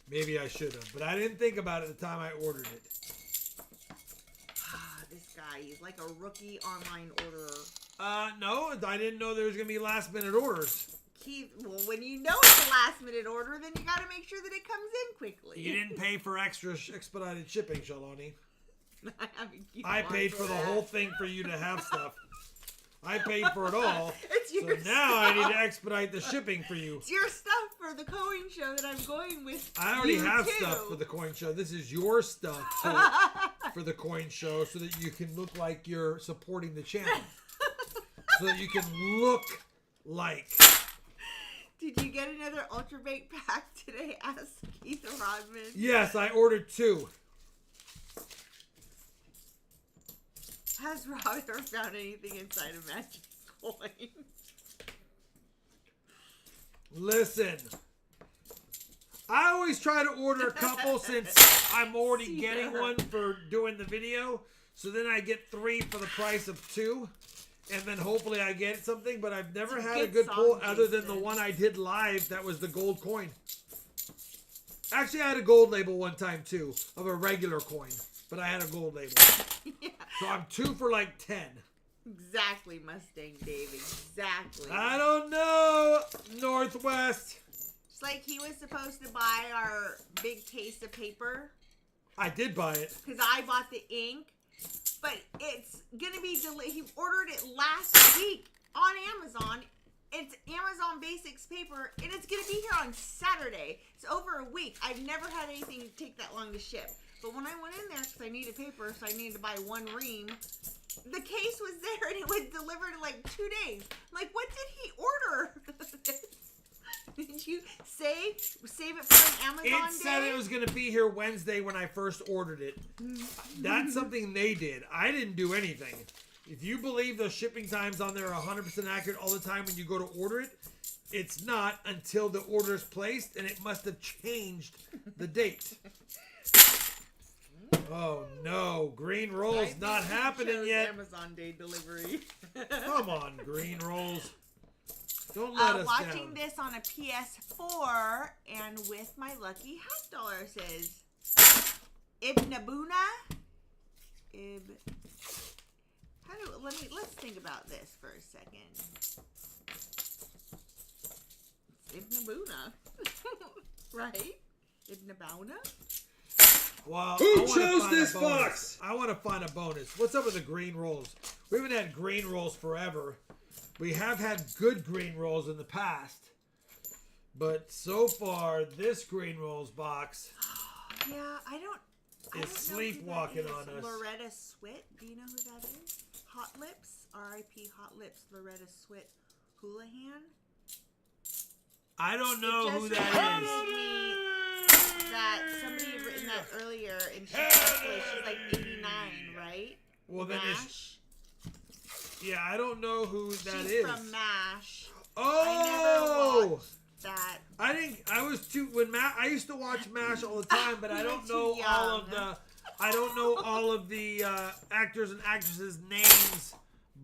Maybe I should have, but I didn't think about it at the time I ordered it. This guy, he's like a rookie online orderer. No, I didn't know there was going to be last minute orders. Keith, well, when you know it's a last minute order, then you got to make sure that it comes in quickly. You didn't pay for extra expedited shipping, Shalani. I I paid for the whole thing for you to have stuff. I paid for it all. It's So your now I need stuff. to expedite the shipping for you. It's your stuff for the coin show that I'm going with. I already you have too. stuff for the coin show. This is your stuff for the coin show so that you can look like you're supporting the channel. So that you can look like. Did you get another Ultra Bake pack today? Asked Keith Rodman. Yes, I ordered 2. Has Rob ever found anything inside a magic coin? Listen. I always try to order a couple since I'm already getting one for doing the video. So then I get 3 for the price of 2. And then hopefully I get something. But I've never had a good pull other than the one I did live. That was the gold coin. Actually, I had a gold label one time too. Of a regular coin. But I had a gold label. Yeah. So I'm 2 for like 10. Exactly, Mustang Dave. Exactly. I don't know, Northwest. It's like he was supposed to buy our big case of paper. I did buy it. Because I bought the ink. But it's going to be delayed. He ordered it last week on Amazon. It's Amazon Basics paper. And it's going to be here on Saturday. It's over a week. I've never had anything take that long to ship. But when I went in there, because I needed paper, so I needed to buy 1 ream, the case was there and it was delivered in like 2 days. I'm like, what did he order? Did you save it for an Amazon It said day? it was going to be here Wednesday when I first ordered it. That's something they did. I didn't do anything. If you believe those shipping times on there are 100% accurate all the time when you go to order it, it's not until the order is placed, and it must have changed the date. Oh no, green rolls not happening yet. Amazon Day delivery. Come on, green rolls. Don't let us watching down. this on a PS4 and with my lucky half dollar says Ibnabuna. Let's think about this for a second. Ibnabuna. Right? Ibnabuna? Well, Who I wanna chose find a this bonus. box? I want to find a bonus. What's up with the green rolls? We haven't had green rolls forever. We have had good green rolls in the past. But so far, this green rolls box Yeah, I don't is know who that sleepwalking is. on us. Loretta Swit. Do you know who that is? Hot Lips. R.I.P. Hot Lips. Loretta Swit Houlihan. I don't know who just that reminded is. me that somebody had written that earlier, and she's like 89, right? Well, then MASH. Yeah, I don't know who that She's is. from MASH. Oh! I never watched that. I was too I used to watch MASH all the time, but I You don't were too know all of young. the I don't know all of the actors and actresses' names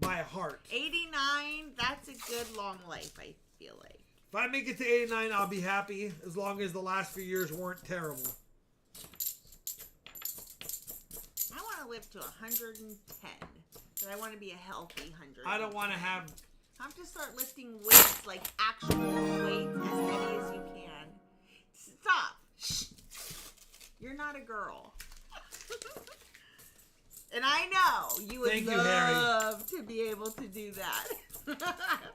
by heart. 89, that's a good long life, I feel like. If I make it to 89, I'll be happy, as long as the last few years weren't terrible. I want to live to 110, but I want to be a healthy 100. I don't want to have... I have to start lifting weights, like actual weights, as heavy as you can. Stop. Shh. You're not a girl. And I know you would Thank you, Harry. love to be able to do that.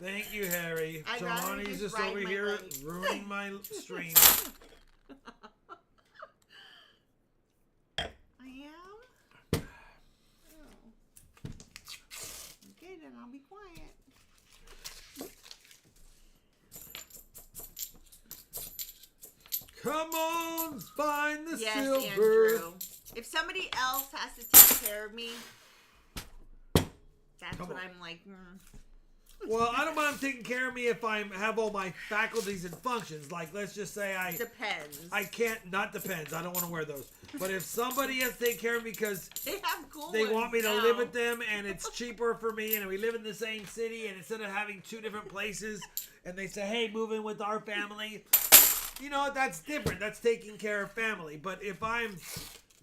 Thank you, Harry. I'd rather Johnny's just just ride over my here bike. ruining my stream. I am? Oh. Okay, then I'll be quiet. Come on, find the Yes, silver. Andrew. If somebody else has to take care of me, that's Come what on. I'm like, Well, I don't mind taking care of me if I have all my faculties and functions. Like, let's just say Depends. I can't, not depends. I don't want to wear those. But if somebody has to take care of me because They have cool they ones want me to now. live with them and it's cheaper for me and we live in the same city and instead of having 2 different places and they say, hey, move in with our family, you know, that's different. That's taking care of family. But if I'm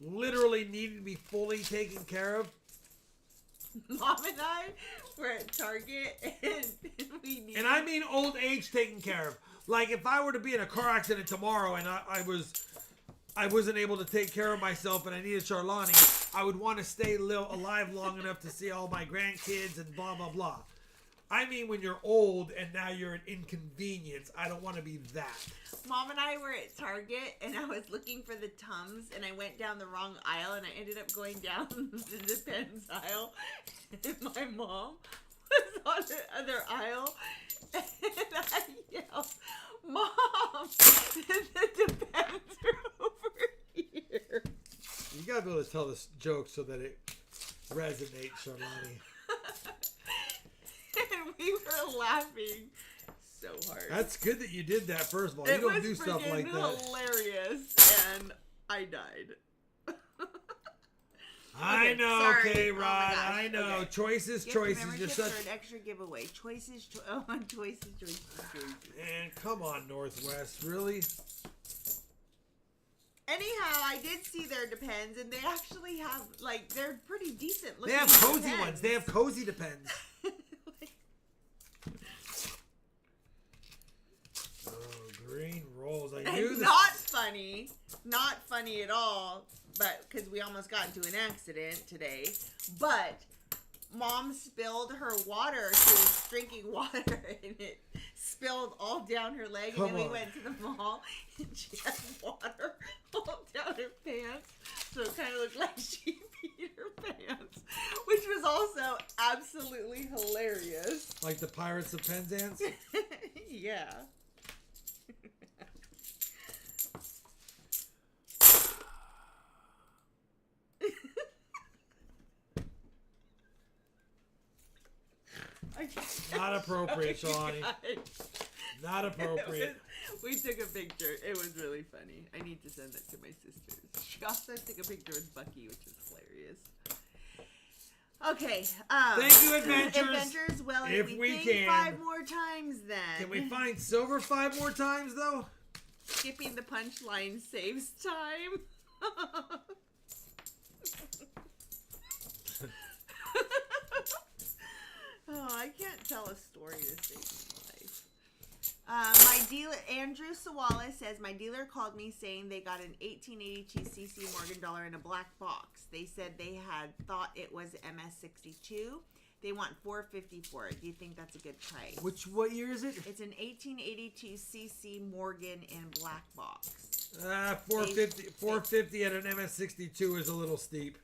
literally needing to be fully taken care of, Mom and I were at Target and we needed... and I mean old age taken care of. Like if I were to be in a car accident tomorrow and I wasn't able to take care of myself and I needed Charlani, I would want to stay alive long enough to see all my grandkids and blah, blah, blah. I mean when you're old and now you're an inconvenience, I don't want to be that. Mom and I were at Target and I was looking for the Tums and I went down the wrong aisle and I ended up going down the Depends aisle and my mom was on the other aisle and I yelled, Mom, the Depends are over here. You gotta be able to tell this joke so that it resonates, Charlani. And we were laughing so hard. That's good that you did that, first of all. You don't do stuff like that. It was hilarious, and I died. I know, sorry. K-Rod. Oh I know. Okay. Choices. Remember, You're tips such... for an extra giveaway. Choices. Choices. Man, come on, Northwest. Really? Anyhow, I did see their Depends, and they actually have, like, they're pretty decent looking. They have cozy Depends. ones. They have cozy Depends. Oh, green rolls. I knew And this. not funny at all, but because we almost got into an accident today. But Mom spilled her water. She was drinking water, and it spilled all down her leg. Come and then on. we went to the mall, and she had water all down her pants, so it kind of looked like she peed her pants, which was also absolutely hilarious. Like the Pirates of Penzance? Yeah. Not appropriate, Shawnee. Not appropriate. We took a picture. It was really funny. I need to send that to my sisters. She also took a picture with Bucky, which is hilarious. Okay. Thank you, Adventures. Adventures. Well, If if we think can. 5 more times, then. Can we find silver 5 more times, though? Skipping the punchline saves time. Oh, I can't tell a story to save my life. My dealer, Andrew Sawala, says, my dealer called me saying they got an 1882 CC Morgan dollar in a black box. They said they had thought it was MS62. They want $450 for it. Do you think that's a good price? What year is it? It's an 1882 CC Morgan in black box. 450 at an MS62 is a little steep.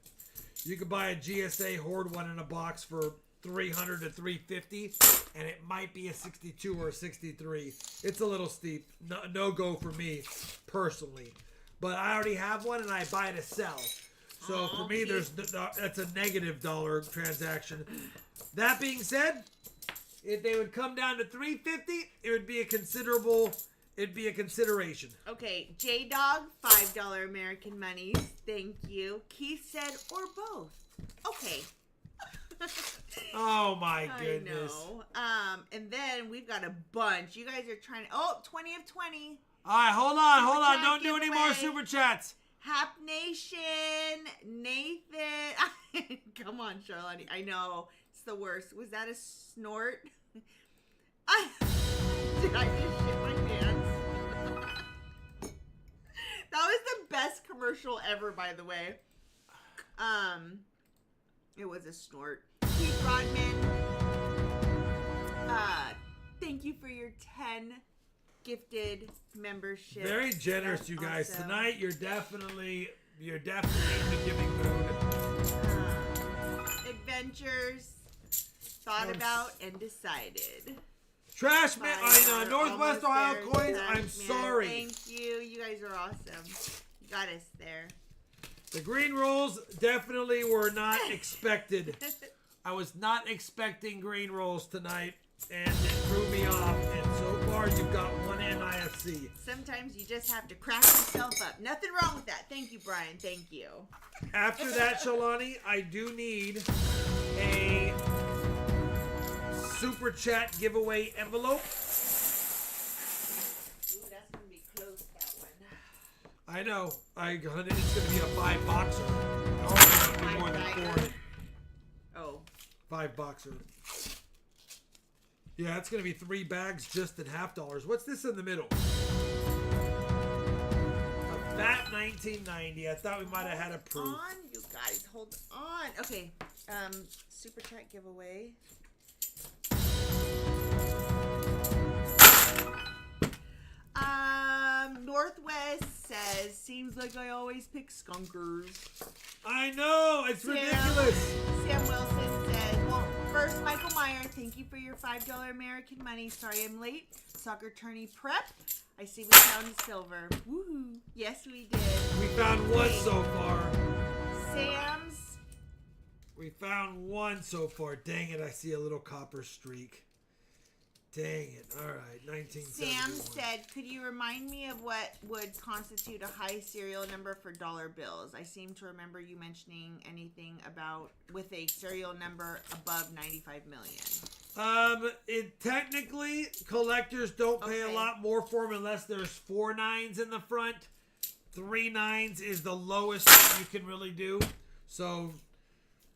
You could buy a GSA Horde one in a box for $300 to $350, and it might be a 62 or a 63. It's a little steep. No go for me personally, but I already have one and I buy to sell. So for me, that's a negative dollar transaction. That being said, if they would come down to $350, it would be a considerable. It'd be a consideration. Okay, J-Dog, $5 American monies. Thank you. Keith said, or both. Okay. Oh my goodness. I know. And then we've got a bunch. You guys are trying to... Oh, 20 of 20. All right, hold on. Chat Don't do any more giveaway. super chats. Hap Nation, Nathan. Come on, Charlotte. I know. It's the worst. Was that a snort? Did I just shit my pants? That was the best commercial ever, by the way. It was a snort. Keith Rodman, thank you for your 10 gifted membership. Very generous, That's you guys. awesome. Tonight, you're definitely in the giving mood. Adventures, thought about and decided. Trash man, We're Northwest almost Ohio there, coins. Trash I'm Man. sorry. Thank you. You guys are awesome. You got us there. The green rolls definitely were not expected. I was not expecting green rolls tonight. and it threw me off. And so far, you've got one NIFC. Sometimes you just have to crack yourself up. Nothing wrong with that. Thank you, Brian. Thank you. After that, Shalani, I do need a Super Chat giveaway envelope. Ooh, that's going to be close, that one. I know. It's going to be a 5-boxer. Oh, it's going to be more than 4. Oh. 5-boxer. Yeah, it's going to be 3 bags just at $half. What's this in the middle? A fat 1990. I thought we might have had a proof. Hold on, you guys. Hold on. Okay. Super Chat giveaway. Northwest says, seems like I always pick skunkers. I know, it's ridiculous. Sam Wilson says, well, first, Michael Meyer, thank you for your $5 American money. Sorry I'm late. Soccer tourney prep. I see we found silver. Woohoo. Yes, we did. We found one so far. Sam's. We found one so far. Dang it, I see a little copper streak. Dang it. All right, 1971. Sam said, could you remind me of what would constitute a high serial number for dollar bills? I seem to remember you mentioning anything about with a serial number above 95 million. Technically, collectors don't pay a Okay. lot more for them unless there's 4 9s in the front. 3 9s is the lowest you can really do. So,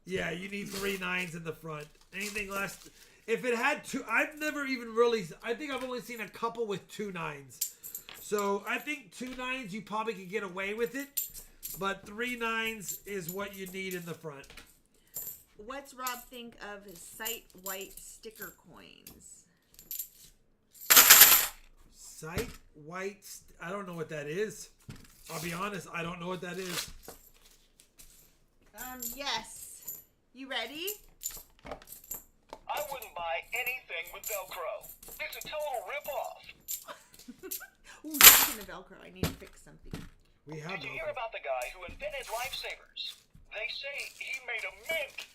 yeah, you need 3 9s in the front. Anything less... If it had 2, I've never even really... I think I've only seen a couple with 2 9s. So, I think 2 9s, you probably could get away with it. But 3 9s is what you need in the front. What's Rob think of site white sticker coins? Site white... I don't know what that is. I'll be honest, I don't know what that is. Yes. You ready? I wouldn't buy anything with Velcro. It's a total ripoff. Ooh, speaking of Velcro, I need to fix something. We have Did you those. hear about the guy who invented lifesavers? They say he made a mint.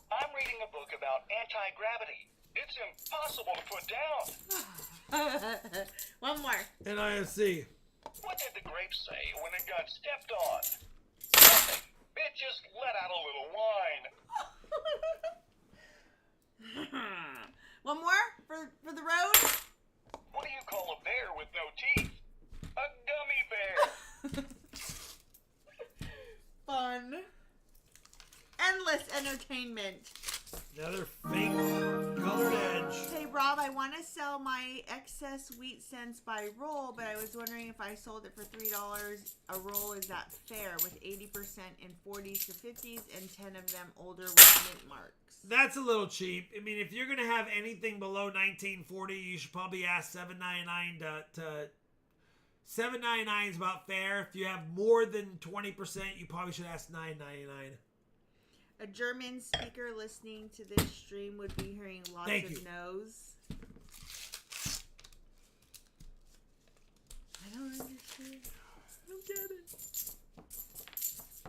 I'm reading a book about anti-gravity. It's impossible to put down. One more. NIFC. What did the grape say when it got stepped on? Nothing. It just let out a little wine. One more for the road. What do you call a bear with no teeth? A gummy bear. Fun. Endless entertainment. Another fake colored edge. Hey Rob, I want to sell my excess wheat cents by roll, but I was wondering if I sold it for $3 a roll, is that fair? With 80% in 40s to 50s and 10 of them older with mint marks. That's a little cheap. I mean, if you're gonna have anything below 1940, you should probably ask $7.99 to $7.99 is about fair. If you have more than 20%, you probably should ask $9.99. A German speaker listening to this stream would be hearing lots Thank of you. no's. I don't understand. I don't get it.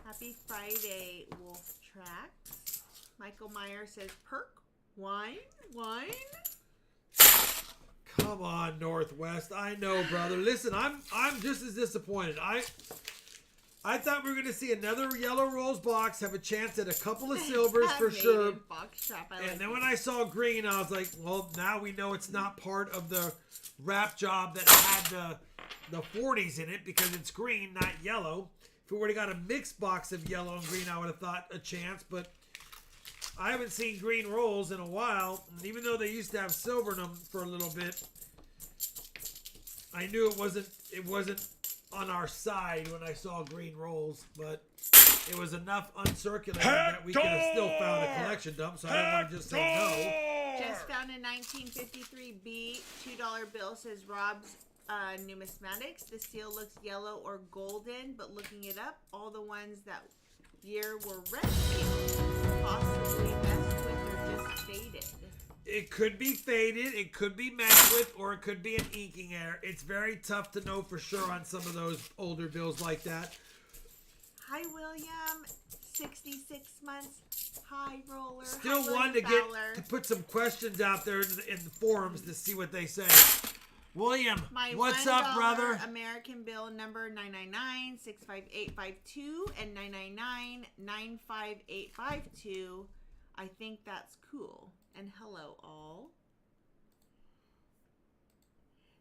Happy Friday, Wolf Tracks. Michael Meyer says, perk, wine. Come on, Northwest. I know, brother. Listen, I'm just as disappointed. I thought we were going to see another Yellow Rolls box, have a chance at a couple of silvers for sure. Box trap. And then when I saw green, I was like, well, now we know it's not part of the wrap job that had the 40s in it because it's green, not yellow. If we would have got a mixed box of yellow and green, I would have thought a chance. But I haven't seen green rolls in a while. And even though they used to have silver in them for a little bit, I knew it wasn't on our side when I saw green rolls, but it was enough uncirculated that we could have still found a collection dump, so I didn't want to just say no. Just found a 1953 B $2 bill, says Rob's Numismatics. The seal looks yellow or golden, but looking it up, all the ones that year were red sealed, possibly messed with or just faded. It could be faded, it could be messed with, or it could be an inking error. It's very tough to know for sure on some of those older bills like that. Hi, William. 66 months. Hi, Roller. Still Hi, one Lily to Fowler. put some questions out there in the forums to see what they say. William, My what's $1 up, brother? American bill number 999-65852 and 999-95852. I think that's cool. And hello, all.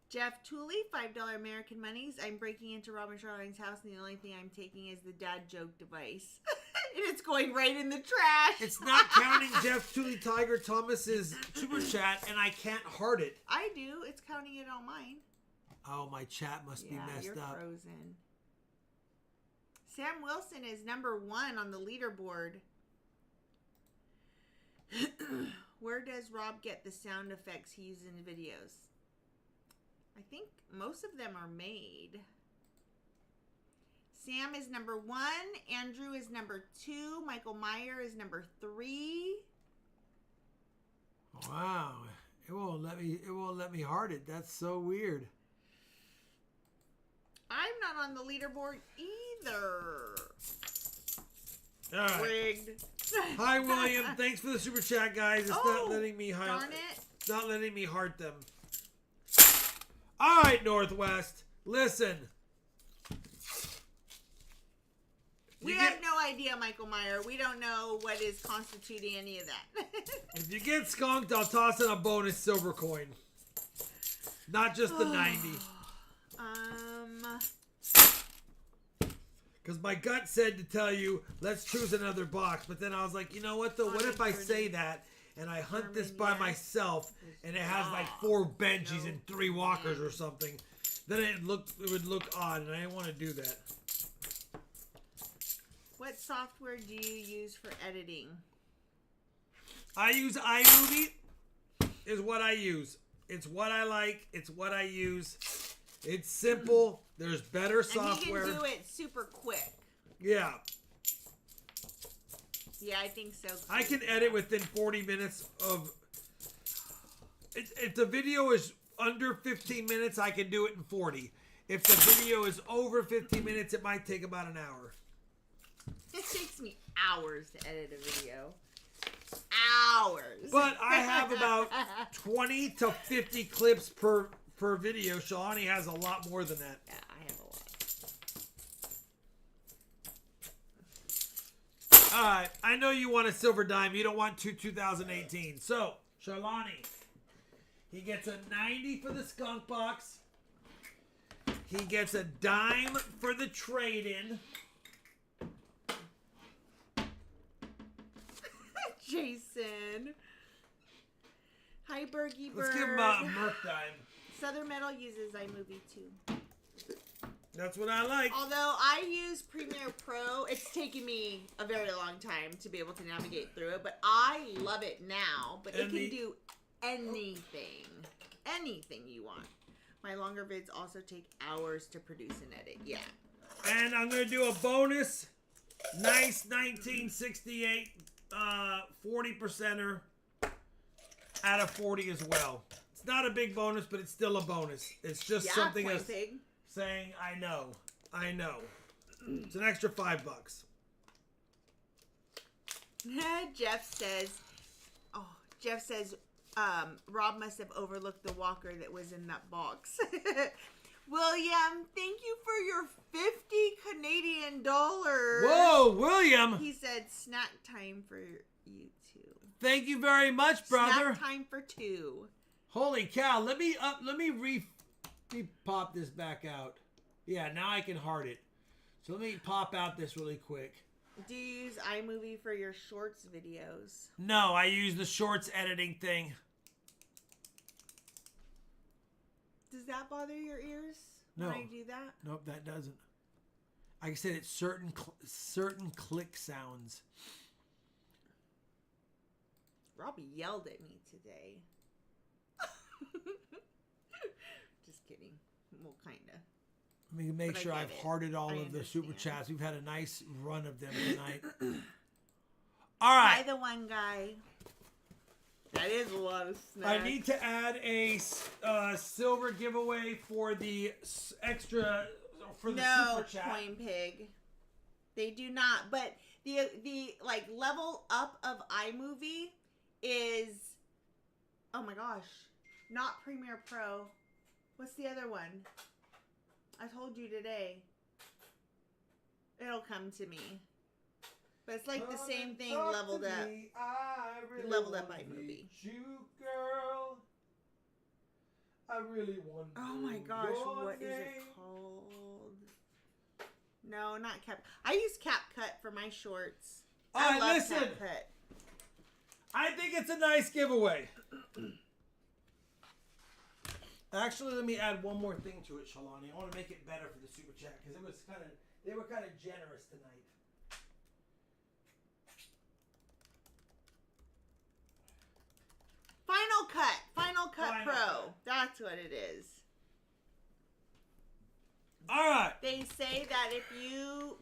Jeff Tooley, $5 American monies. I'm breaking into Rob and Charlene's house, and the only thing I'm taking is the dad joke device. And it's going right in the trash. It's not counting Jeff Tooley Tiger Thomas's super chat, and I can't heart it. I do. It's counting it on mine. Oh, my chat must be messed you're up. Frozen. Sam Wilson is number 1 on the leaderboard. Where does Rob get the sound effects he uses in videos? I think most of them are made. Sam is number 1. Andrew is number 2. Michael Meyer is number 3. Wow. It won't let me heart it. That's so weird. I'm not on the leaderboard either. All right. Rigged. Hi, William. Thanks for the super chat, guys. It's not letting me heart. Darn it. It's not letting me heart them. All right, Northwest. Listen. We have no idea, Michael Meyer. We don't know what is constituting any of that. If you get skunked, I'll toss in a bonus silver coin. Not just the 90. Because my gut said to tell you, let's choose another box. But then I was like, you know what, though? What if I say that and I hunt this by myself and it has like 4 Benjis and 3 Walkers or something? Then it would look odd, and I didn't want to do that. What software do you use for editing? I use iMovie. Is what I use. It's what I like. It's what I use. It's simple. There's better software. And you can do it super quick. Yeah. Yeah, I think so. I can edit within 40 minutes of... If the video is under 15 minutes, I can do it in 40. If the video is over 15 minutes, it might take about an hour. It takes me hours to edit a video. Hours. But I have about 20 to 50 clips per video. Shalani has a lot more than that. Yeah, I have a lot. All right. I know you want a silver dime. You don't want 2018. So, Shalani, he gets a 90 for the skunk box. He gets a dime for the trade-in. Jason. Hi, Bergie Bird. Let's give him a Merc dime. Southern Metal uses iMovie too. That's what I like. Although I use Premiere Pro, it's taken me a very long time to be able to navigate through it, but I love it now. But it can do anything. Anything you want. My longer vids also take hours to produce and edit. Yeah. And I'm going to do a bonus. Nice 1968 40%er out of 40 as well. It's not a big bonus, but it's still a bonus. It's just something that's saying, I know. It's an extra $5. Jeff says, Rob must have overlooked the walker that was in that box. William, thank you for your 50 Canadian dollars. Whoa, William. He said snack time for you two. Thank you very much, brother. Snack time for 2. Holy cow. Let me pop this back out. Yeah, now I can heart it. So let me pop out this really quick. Do you use iMovie for your shorts videos? No, I use the shorts editing thing. Does that bother your ears when I do that? Nope, that doesn't. Like I said, it's certain click sounds. Robbie yelled at me today. Just kidding. Well, kind of. Let me make sure I've hearted all of the super chats. We've had a nice run of them tonight. All right. By the one guy. That is a lot of snacks. I need to add a silver giveaway for the extra for the super chat. No, Coin Pig. They do not. But the like level up of iMovie is, oh my gosh, not Premiere Pro. What's the other one? I told you today. It'll come to me. But it's like the same thing leveled up. Leveled up iMovie. You, girl. I really want Oh my gosh, what is it called? No, not Cap. I use CapCut for my shorts. I love listen. CapCut. I think it's a nice giveaway. Actually, let me add one more thing to it, Shalani. I want to make it better for the super chat because they were kind of generous tonight. Final Cut Pro. That's what it is. All right. They say that if you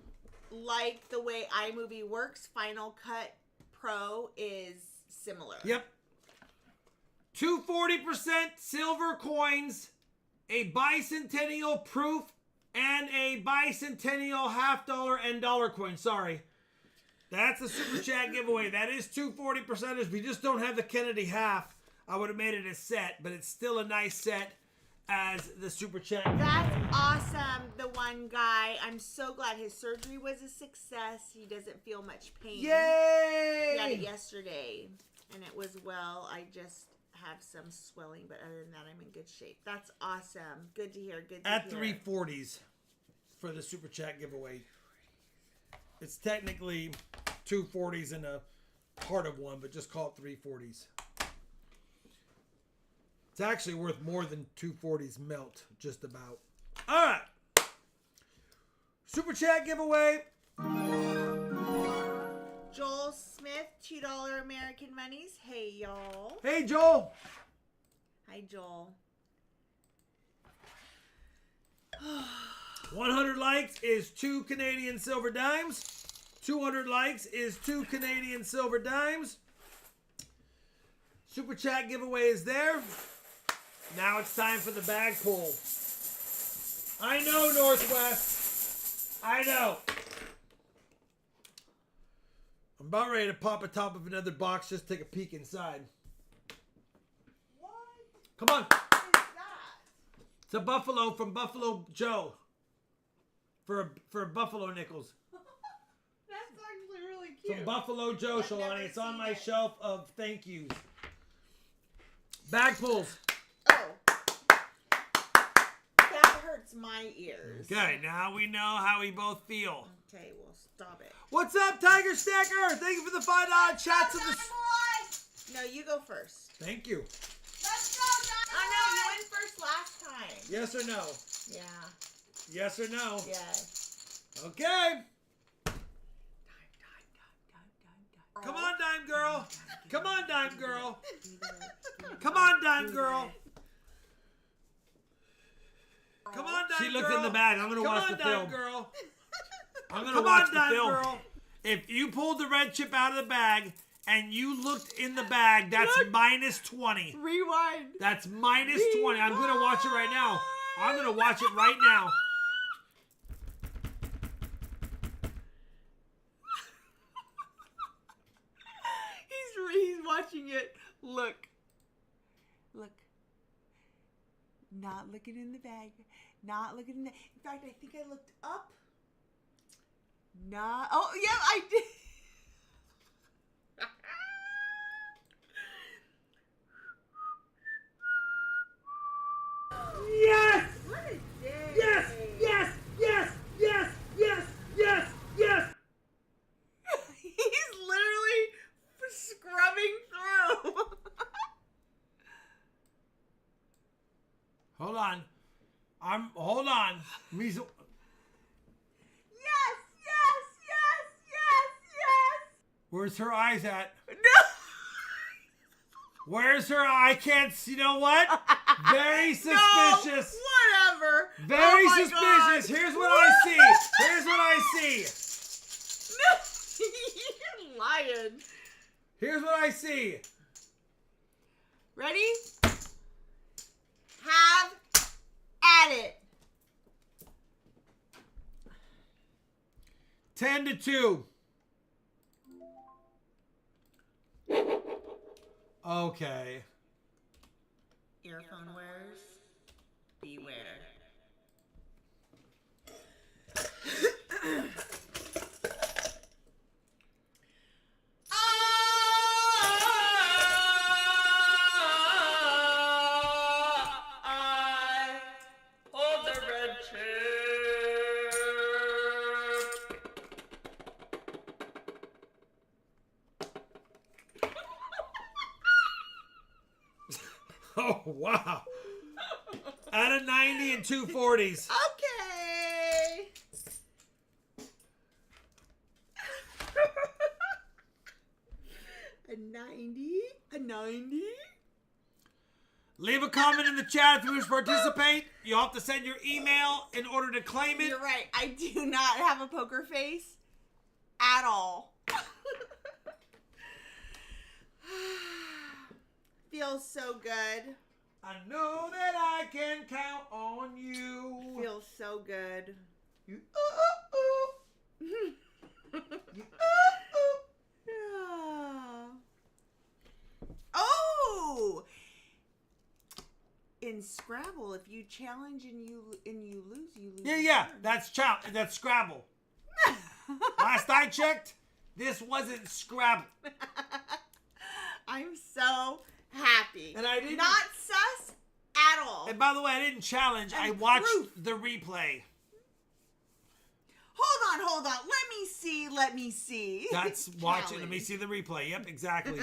like the way iMovie works, Final Cut Pro is similar. Yep. 240% silver coins, a bicentennial proof, and a bicentennial $50 and dollar coin. Sorry. That's a super chat giveaway. That is 240%ers. We just don't have the Kennedy half. I would have made it a set, but it's still a nice set as the super chat giveaway. That's awesome. The one guy, I'm so glad his surgery was a success. He doesn't feel much pain. Yay! He had it yesterday, and it was well. I just have some swelling, but other than that, I'm in good shape. That's awesome. Good to hear. Good to At hear. 340s for the super chat giveaway. It's technically 240s and a part of one, but just call it 340s. It's actually worth more than 240s melt, just about. All right. Super chat giveaway. Joel Smith, $2 American monies. Hey, y'all. Hey, Joel. Hi, Joel. 100 likes is 2 Canadian silver dimes. 200 likes is 2 Canadian silver dimes. Super chat giveaway is there. Now it's time for the bag pull. I know, Northwest. I know. I'm about ready to pop a top of another box, just take a peek inside. What Come on. is that? It's a Buffalo from Buffalo Joe. For Buffalo nickels. That's actually really cute. From Buffalo Joe, I've Shalani. never It's on seen my it. shelf of thank yous. Bag pulls. Oh. That hurts my ears. Okay, now we know how we both feel. Okay, well, stop it. What's up, Tiger Stacker? Thank you for the $5 chats of the... No, you go first. Thank you. Let's go, Dynamite! Oh, no, you went first last time. Yes or no? Yeah. Yes or no? Yes. Okay. Come on, Dime Girl. Come on, Dime Girl. Come on, Dime Girl. Come on, Dime Girl. She looked in the bag. I'm going to watch the film. Come on, Dime Girl. I'm going to watch the film. Girl. If you pulled the red chip out of the bag and you looked in the bag, that's minus 20. Rewind. That's minus 20. I'm going to watch it right now. I'm going to watch it right now. He's watching it. Look. Not looking in the bag. Not looking in the... In fact, I think I looked up. Not... Oh, yeah, I did. Yes! What a day. Yes! Yes! Yes! Yes! Yes! Yes! Yes! He's literally scrubbing through. Hold on. Hold on. Yes! Where's her eyes at? No! Where's her eye? I can't see. You know what? Very suspicious. No, whatever. Very Oh my suspicious. God. Here's what I see. Here's what I see. No, you're lying. Here's what I see. Ready? Have at it. 10-2. Okay. Earphone wearers, beware. I hold the red chip. Oh, wow. Out of 90 and 240s. Okay. A 90? A 90? Leave a comment in the chat if you wish to participate. You'll have to send your email in order to claim it. You're right. I do not have a poker face at all. Feels so good. I know that I can count on you. Feels so good. You, Oh! In Scrabble, if you challenge and you lose, you lose. Yeah. That's Scrabble. Last I checked, this wasn't Scrabble. I'm so happy. And I didn't. Not sus at all. And by the way, I didn't challenge. And I watched proof. the replay. Hold on. Let me see. That's watching. Let me Challenge. see the replay. Yep, exactly.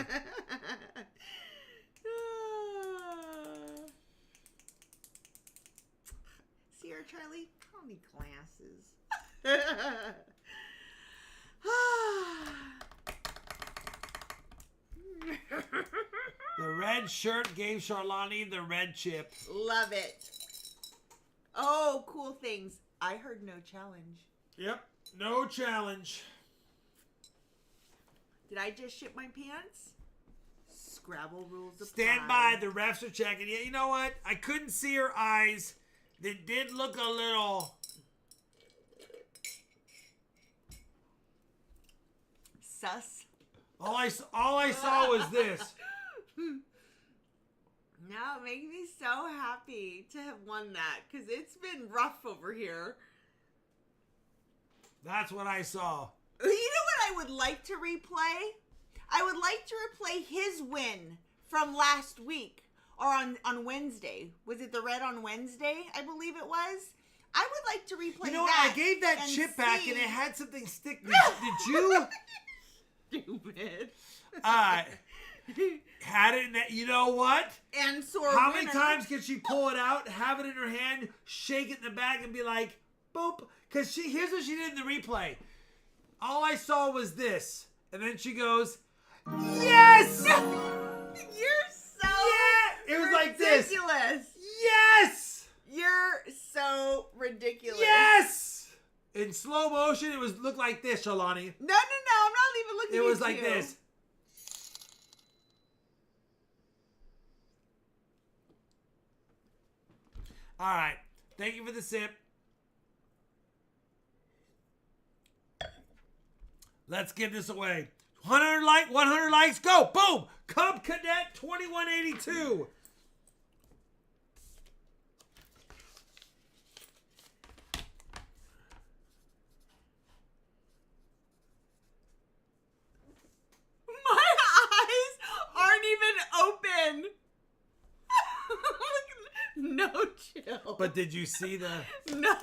Sierra Charlie, call me glasses. The red shirt gave Charlani the red chip. Love it. Oh, cool things. I heard no challenge. Yep, no challenge. Did I just shit my pants? Scrabble rules apply. Stand by. The refs are checking. Yeah, you know what? I couldn't see her eyes. They did look a little. Sus. All I saw was this. No, it makes me so happy to have won that because it's been rough over here. That's what I saw. You know what I would like to replay? I would like to replay his win from last week or on Wednesday. Was it the red on Wednesday? I believe it was. I would like to replay You know what? that. I gave that and chip back see- and it had something stick. Did you? Stupid. Had it in that. You know what? And sore How many winner. times can she pull it out, have it in her hand, shake it in the bag, and be like, boop? Because here's what she did in the replay. All I saw was this. And then she goes, yes! You're so Yeah! It was like this. ridiculous. Yes! You're so ridiculous. Yes! In slow motion, it looked like this, Shalani. No, I'm not even looking It at was like you. this. All right. Thank you for the sip. Let's give this away. 100 likes, go. Boom. Cub Cadet 2182. My eyes aren't even open. No chill. But did you see the... no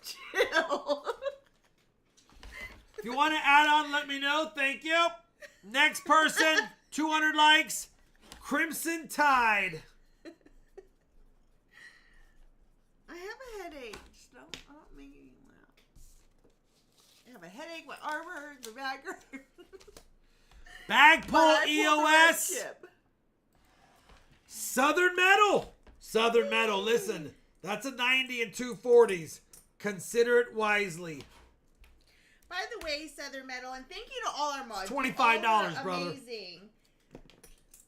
chill. If you want to add on, let me know. Thank you. Next person, 200 likes. Crimson Tide. I have a headache. Just don't make me laugh. I have a headache. My arm hurts. My back hurts. Bag But Pull I pulled the red EOS. chip. Southern Metal. Southern Metal. Listen, that's a 90 and 240s. Consider it wisely. By the way, Southern Metal, and thank you to all our mods. $25, You all are brother. Amazing.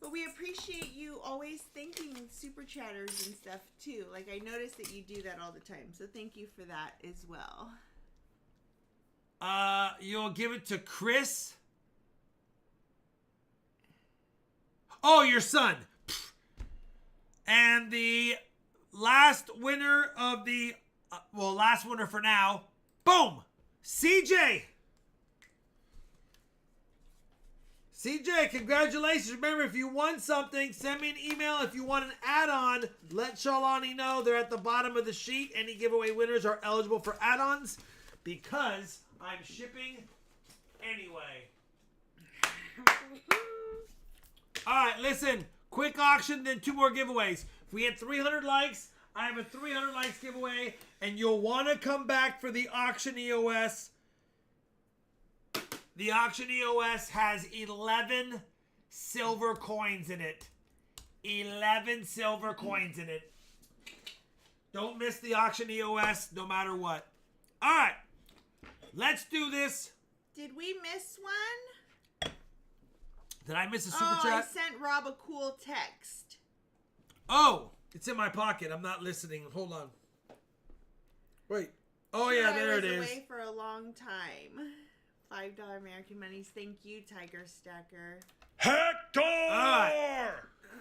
But we appreciate you always thanking super chatters and stuff too. Like I noticed that you do that all the time. So thank you for that as well. You'll give it to Chris. Oh, your son. And the last winner of the, last winner for now. Boom. CJ. CJ, congratulations. Remember, if you won something, send me an email. If you want an add-on, let Shalani know. They're at the bottom of the sheet. Any giveaway winners are eligible for add-ons because I'm shipping anyway. All right, listen. Quick auction, then 2 more giveaways. If we had 300 likes, I have a 300 likes giveaway, and you'll want to come back for the auction EOS. The auction EOS has 11 silver coins in it. 11 silver coins in it. Don't miss the auction EOS no matter what. All right. Let's do this. Did we miss one? Did I miss a super I chat? sent Rob a cool text. Oh, it's in my pocket. I'm not listening. Hold on. Wait. Oh, yeah, there it is. I was away for a long time. $5 American monies. Thank you, Tiger Stacker. Hector! right.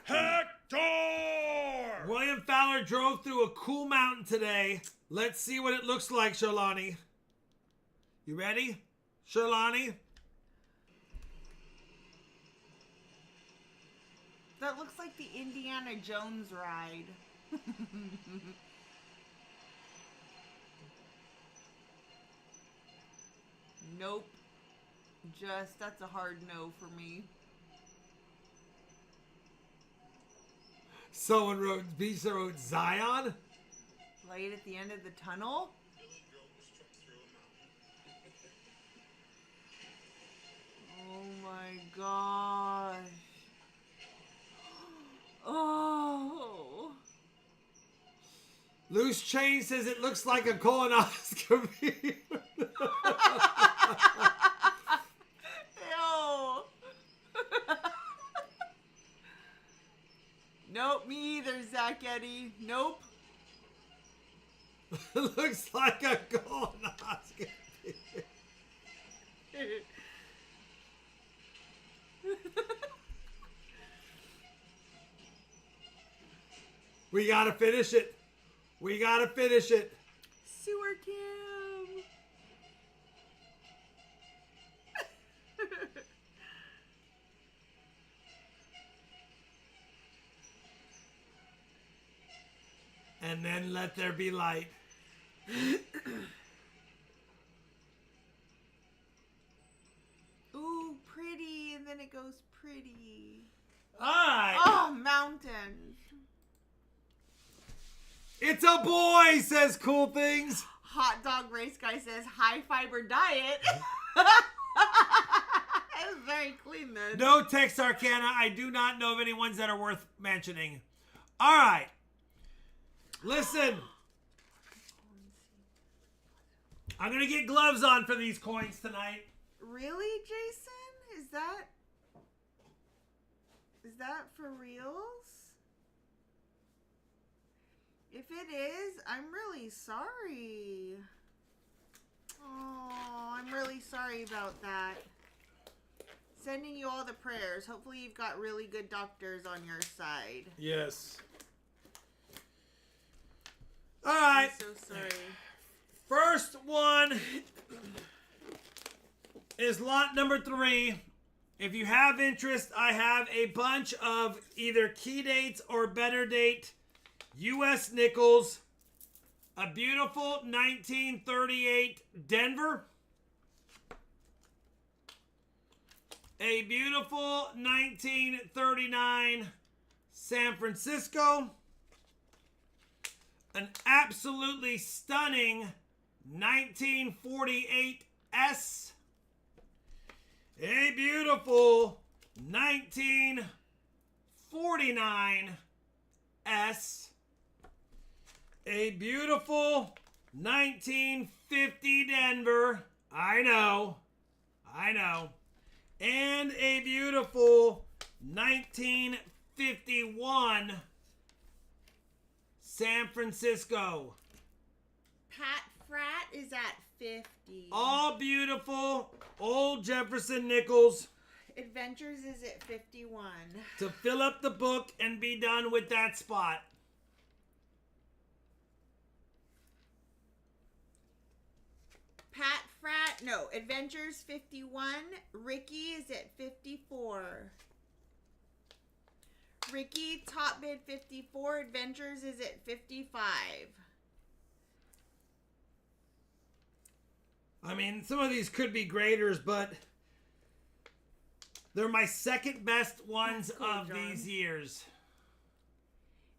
Hector! William Fowler drove through a cool mountain today. Let's see what it looks like, Shalani. You ready? Shalani? That looks like the Indiana Jones ride. Nope. That's a hard no for me. Someone wrote, Beach wrote Zion? Light at the end of the tunnel? Oh my gosh. Oh. Loose Chain says it looks like a colonoscopy. Ew. Nope, me either, Zach Eddie. Nope. Looks like a colonoscopy. We gotta finish it. We gotta finish it. Sewer Cam. And then let there be light. Ooh, pretty, and then it goes pretty. Alright. Oh, mountains. It's a boy, says Cool Things. Hot Dog Race Guy says high fiber diet. That was very clean then. No text Arcana. I do not know of any ones that are worth mentioning. Alright. Listen. I'm going to get gloves on for these coins tonight. Really, Jason? Is that for reals? If it is, I'm really sorry. Oh, I'm really sorry about that. Sending you all the prayers. Hopefully you've got really good doctors on your side. Yes. All right. I'm so sorry. First one is lot number 3. If you have interest, I have a bunch of either key dates or better date U.S. nickels. A beautiful 1938 Denver. A beautiful 1939 San Francisco. An absolutely stunning 1948 S. A beautiful 1949 S. A beautiful 1950 Denver. I know. And a beautiful 1951 San Francisco. Pat Frat is at 50. All beautiful old Jefferson nickels. Adventures is at 51. To fill up the book and be done with that spot. Adventures 51. Ricky is at 54. Ricky, top bid 54. Adventures is at 55. I mean, some of these could be graders, but they're my second best ones Cool, of John. these years.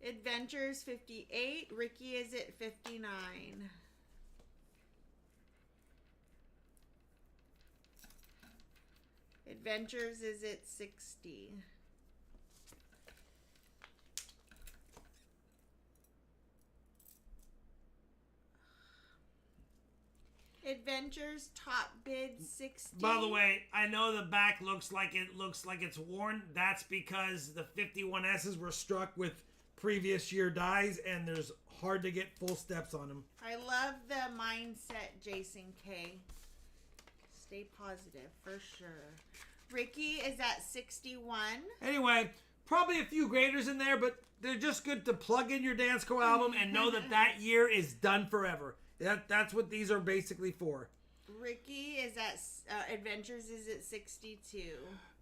Adventures 58. Ricky is at 59. Adventures is at 60. Adventures top bid 60. By the way, I know the back looks like it's worn. That's because the 51S's were struck with previous year dies, and there's hard to get full steps on them. I love the mindset, Jason K. Stay positive for sure. Ricky is at 61. Anyway, probably a few graders in there, but they're just good to plug in your Danceco album and know that that year is done forever. That's what these are basically for. Ricky is at Adventures is at 62.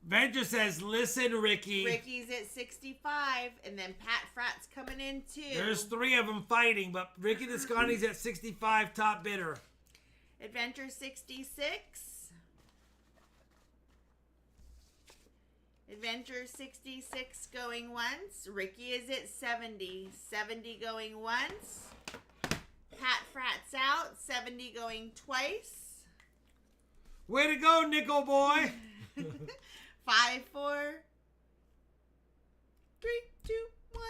Venture says, listen, Ricky. Ricky's at 65, and then Pat Frat's coming in too. There's three of them fighting, but Ricky Desconti's at 65, top bidder. Adventure 66. Adventure 66 going once. Ricky is at 70. 70 going once. Pat Frat's out. 70 going twice. Way to go, Nickel Boy. 5, 4, 3, 2, 1.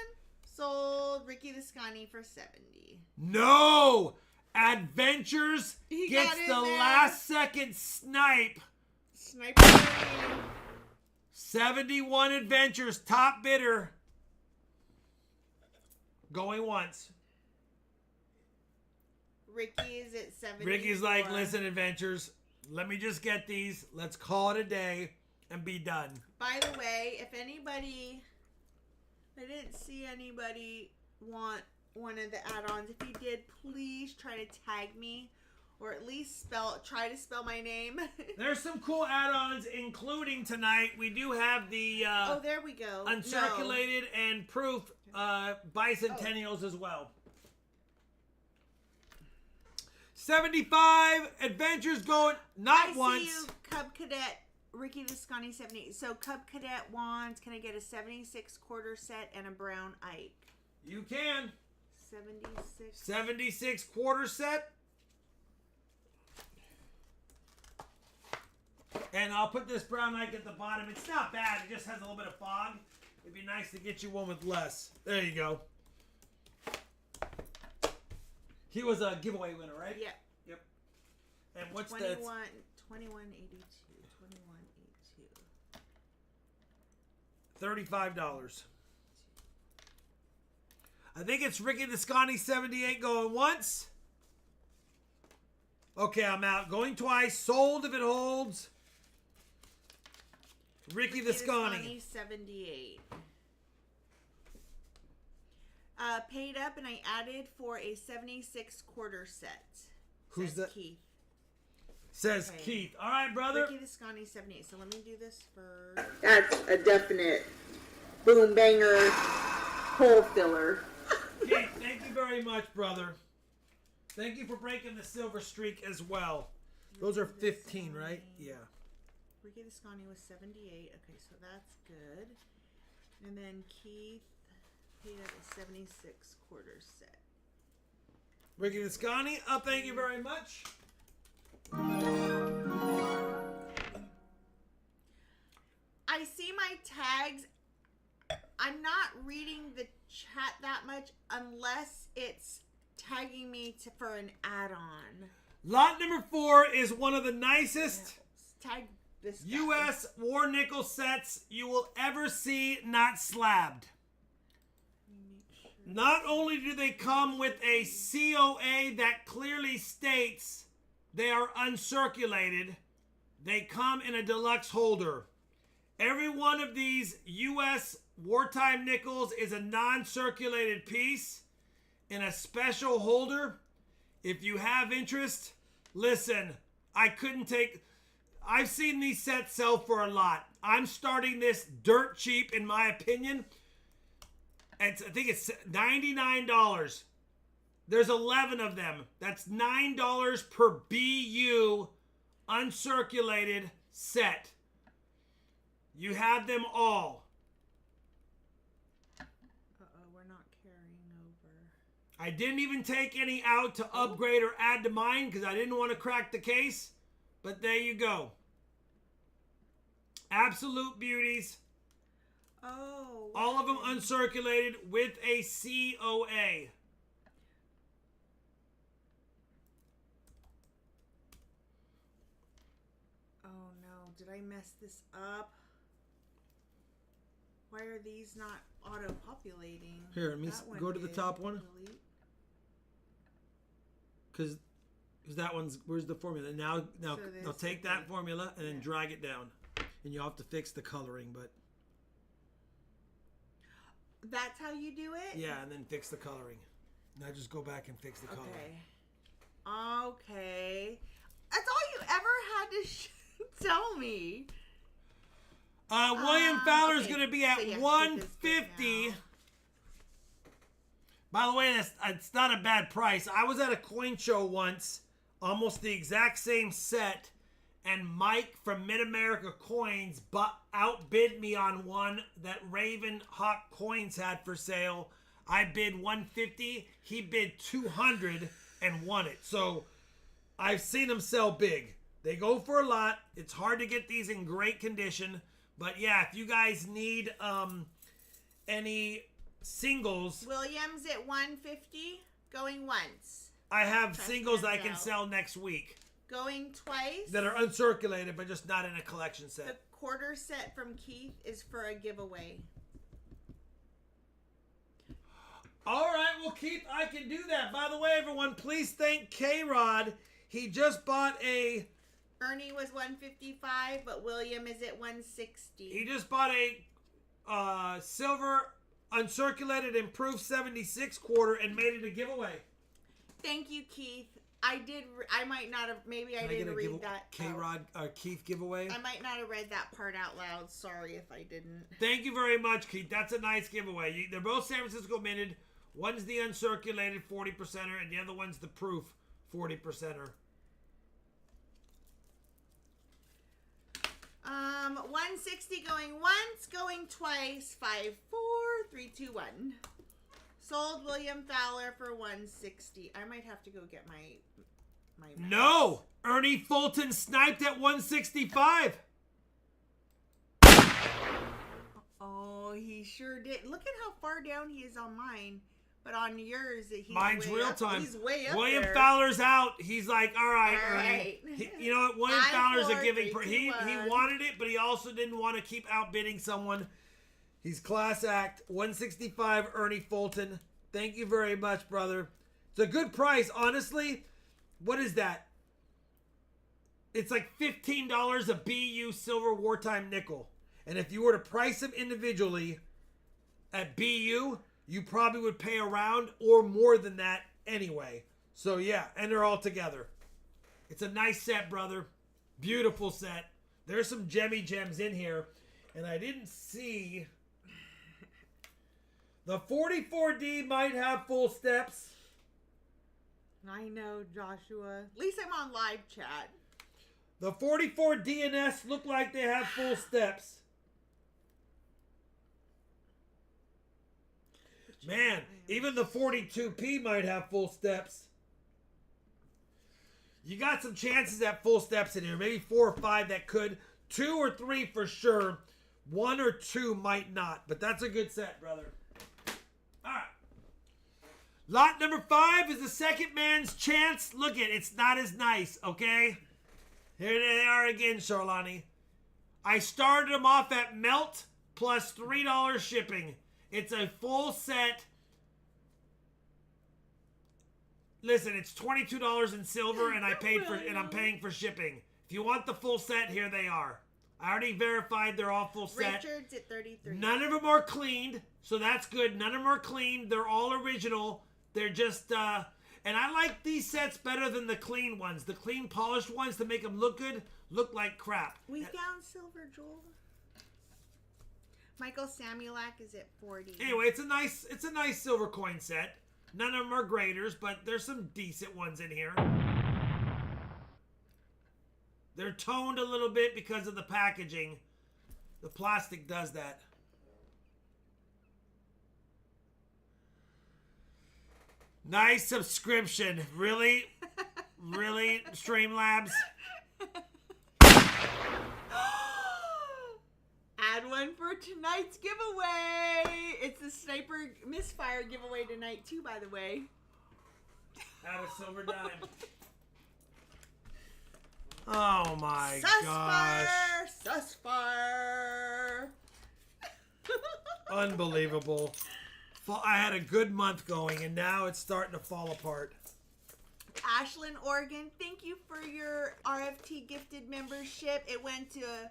Sold Ricky Desconti for 70. No! Adventures He gets got in the there. last second snipe. Sniper. 71 Adventures, top bidder. Going once. Ricky is at 70. Ricky's like, listen, Adventures, let me just get these. Let's call it a day and be done. By the way, if anybody, I didn't see anybody want one of the add-ons. If you did, please try to tag me, or at least try to spell my name. There's some cool add-ons, including tonight. We do have the Oh, there we go. uncirculated and proof bicentennials as well. 75 Adventures going not I once. see you, Cub Cadet Ricky Desconti 78. So Cub Cadet wands, can I get a 76 quarter set and a brown Ike? You can. 76. 76 quarter set. And I'll put this brown Ike at the bottom. It's not bad. It just has a little bit of fog. It'd be nice to get you one with less. There you go. He was a giveaway winner, right? Yep. Yep. And what's 21, that? 2182. 2182. $35. I think it's Ricky Desconti 78 going once. Okay, I'm out. Going twice. Sold if it holds. Ricky Desconti. 78. Paid up and I added for a 76 quarter set. Who's Says that? Keith. Says Okay. Keith. All right, brother. Ricky Desconti 78. So let me do this first. That's a definite boom banger hole filler. Keith, thank you very much, brother. Thank you for breaking the silver streak as well. Those are 15, right? Yeah. Ricky Desconti was 78. Okay, so that's good. And then Keith paid up a 76 quarter set. Ricky Desconti, thank you very much. I see my tags. I'm not reading the chat that much unless it's tagging me for an add-on. Lot number 4 is one of the nicest Tag this guy. U.S. War Nickel sets you will ever see not slabbed. Not only do they come with a COA that clearly states they are uncirculated, they come in a deluxe holder. Every one of these U.S. wartime nickels is a non-circulated piece in a special holder. If you have interest, listen, I've seen these sets sell for a lot. I'm starting this dirt cheap, in my opinion. I think it's $99. There's 11 of them. That's $9 per BU uncirculated set. You have them all. We're not carrying over. I didn't even take any out to upgrade or add to mine because I didn't want to crack the case. But there you go. Absolute beauties. Oh. All of them uncirculated with a COA. Oh no, did I mess this up? Why are these not auto-populating? Here, let me go to the top one. Delete. Because that one's, where's the formula? Now this take is that the- formula and then drag it down. And you'll have to fix the coloring, but That's how you do it? yeah, and then fix the coloring. Now just go back and fix the coloring. Okay. That's all you ever had to tell me. William Fowler's okay. going to be at So, yeah, 150. now. By the way, it's not a bad price. I was at a coin show once, almost the exact same set, and Mike from Mid-America Coins outbid me on one that Raven Hawk Coins had for sale. I bid 150. He bid 200 and won it. So I've seen them sell big. They go for a lot. It's hard to get these in great condition. But yeah, if you guys need any singles, Williams at 150, going once. I have Press singles I hands can out. sell next week Going twice. that are uncirculated, but just not in a collection The set. quarter set from Keith is for a giveaway. All right, well, Keith, I can do that. By the way, everyone, please thank K-Rod. He just bought a... Ernie was 155, but William is at 160. He just bought a silver uncirculated improved 76 quarter and made it a giveaway. Thank you, Keith. I might not have, maybe I didn't read that. K-Rod, Keith giveaway. I might not have read that part out loud. Sorry if I didn't. Thank you very much, Keith. That's a nice giveaway. They're both San Francisco minted. One's the uncirculated 40%er, and the other one's the proof 40%er. 160 going once, going twice. 5, 4, 3, 2, 1. Sold William Fowler for 160. I might have to go get my No! Ernie Fulton sniped at 165. Oh, he sure did. Look at how far down he is on mine. But on yours, Mine's real time. He's way up William there. Fowler's out. He's like, all right, All Ernie. right. You know what? William 5, Fowler's 4, a giving. 3, 2, He 1. wanted it, but he also didn't want to keep outbidding someone. He's class act. 165, Ernie Fulton. Thank you very much, brother. It's a good price, honestly. What is that? It's like $15 a BU silver wartime nickel. And if you were to price them individually at BU, you probably would pay around or more than that anyway. So yeah, and they're all together. It's a nice set, brother. Beautiful set. There's some gemmy gems in here. And I didn't see... The 44D might have full steps. I know, Joshua. At least I'm on live chat. The 44 DNS look like they have full steps. Man, even the 42P might have full steps. You got some chances at full steps in here. Maybe 4 or 5 that could. 2 or 3 for sure. 1 or 2 might not. But that's a good set, brother. All right. Lot number 5 is the second man's chance. Look at it. It's not as nice, okay? Here they are again, Charlani. I started them off at melt plus $3 shipping. It's a full set. Listen, it's $22 in silver, and I'm paying for shipping. If you want the full set, here they are. I already verified they're all full set. Richard's at 33. None of them are cleaned, so that's good. None of them are cleaned. They're all original. They're just, and I like these sets better than the clean ones. The clean polished ones to make them look good look like crap. We found silver, Joel. Michael Samuelak is at 40. Anyway, it's a nice silver coin set. None of them are graders, but there's some decent ones in here. They're toned a little bit because of the packaging. The plastic does that. Nice subscription. Really? Really, Streamlabs? Add one for tonight's giveaway. It's the Sniper Misfire giveaway tonight, too, by the way. Add a silver dime. Oh my gosh. Susfire. Unbelievable. I had a good month going, and now it's starting to fall apart. Ashland, Oregon, thank you for your RFT gifted membership. It went to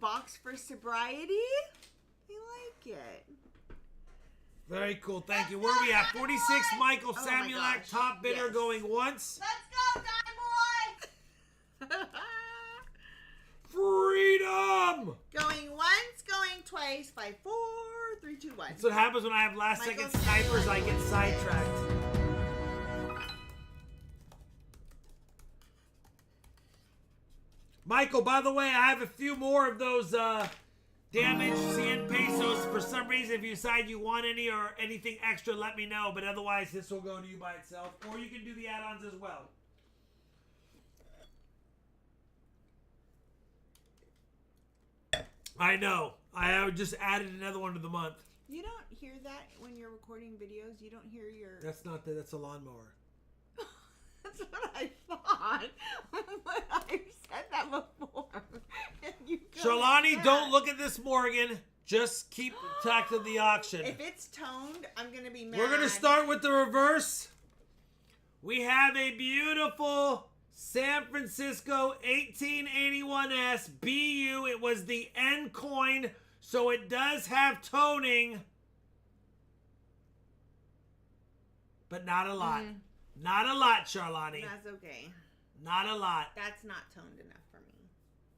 Box for Sobriety. I like it. Very cool. Thank you. Where are we at? 46, Michael Oh my Samuelak, gosh. top bidder, Yes. going once. Let's go, Dime Boy! Freedom! Going once, going twice, 5, 4, 3, 2, 1. That's what happens when I have last Michael second snipers. Samuelak. I get sidetracked. Michael, by the way, I have a few more of those damaged 100 pesos. For some reason, if you decide you want any or anything extra, let me know. But otherwise, this will go to you by itself. Or you can do the add-ons as well. I know. I just added another one to the month. You don't hear that when you're recording videos? You don't hear your... That's not that. That's a lawnmower. That's what I thought. But I've said that before. And you go Shalani, like don't that. look at this, Morgan. Just keep track of the auction. If it's toned, I'm going to be mad. We're going to start with the reverse. We have a beautiful San Francisco 1881S BU. It was the end coin, so it does have toning. But not a lot. Not a lot, Charlani. That's okay. Not a lot. That's not toned enough for me.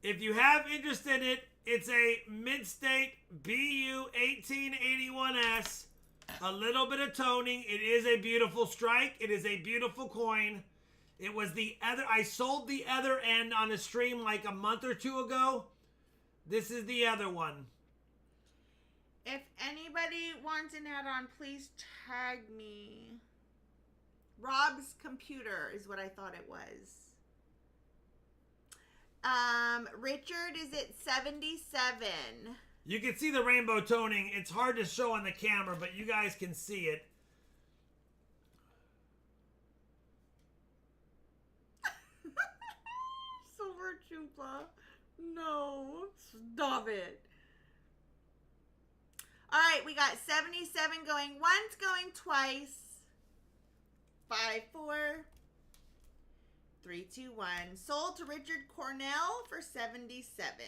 If you have interest in it, it's a Mid-State BU 1881S. A little bit of toning. It is a beautiful strike. It is a beautiful coin. It was the other. I sold the other end on a stream like a month or two ago. This is the other one. If anybody wants an add-on, please tag me. Rob's computer is what I thought it was. Richard is at 77. You can see the rainbow toning. It's hard to show on the camera, but you guys can see it. Silver Chupa. No. Stop it. All right, we got 77 going once, going twice. 5, 4, 3, 2, 1. Sold to Richard Cornell for 77.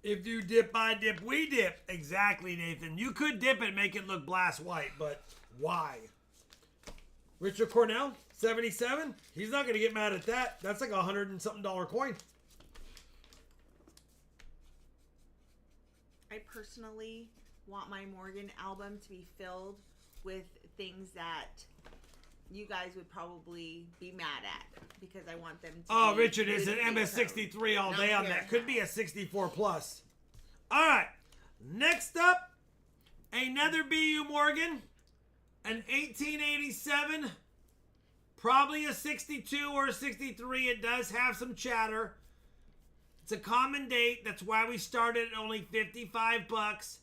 If you dip, I dip, we dip. Exactly, Nathan. You could dip it, make it look blast white, but why? Richard Cornell, 77. He's not going to get mad at that. That's like $100 and something coin. I personally want my Morgan album to be filled with things that you guys would probably be mad at because I want them to. Oh, be Richard is an beautifully MS63 all toned. day Not on very that. Could be high. a 64 plus. All right. Next up, another BU Morgan, an 1887, probably a 62 or a 63. It does have some chatter. It's a common date. That's why we started at only $55.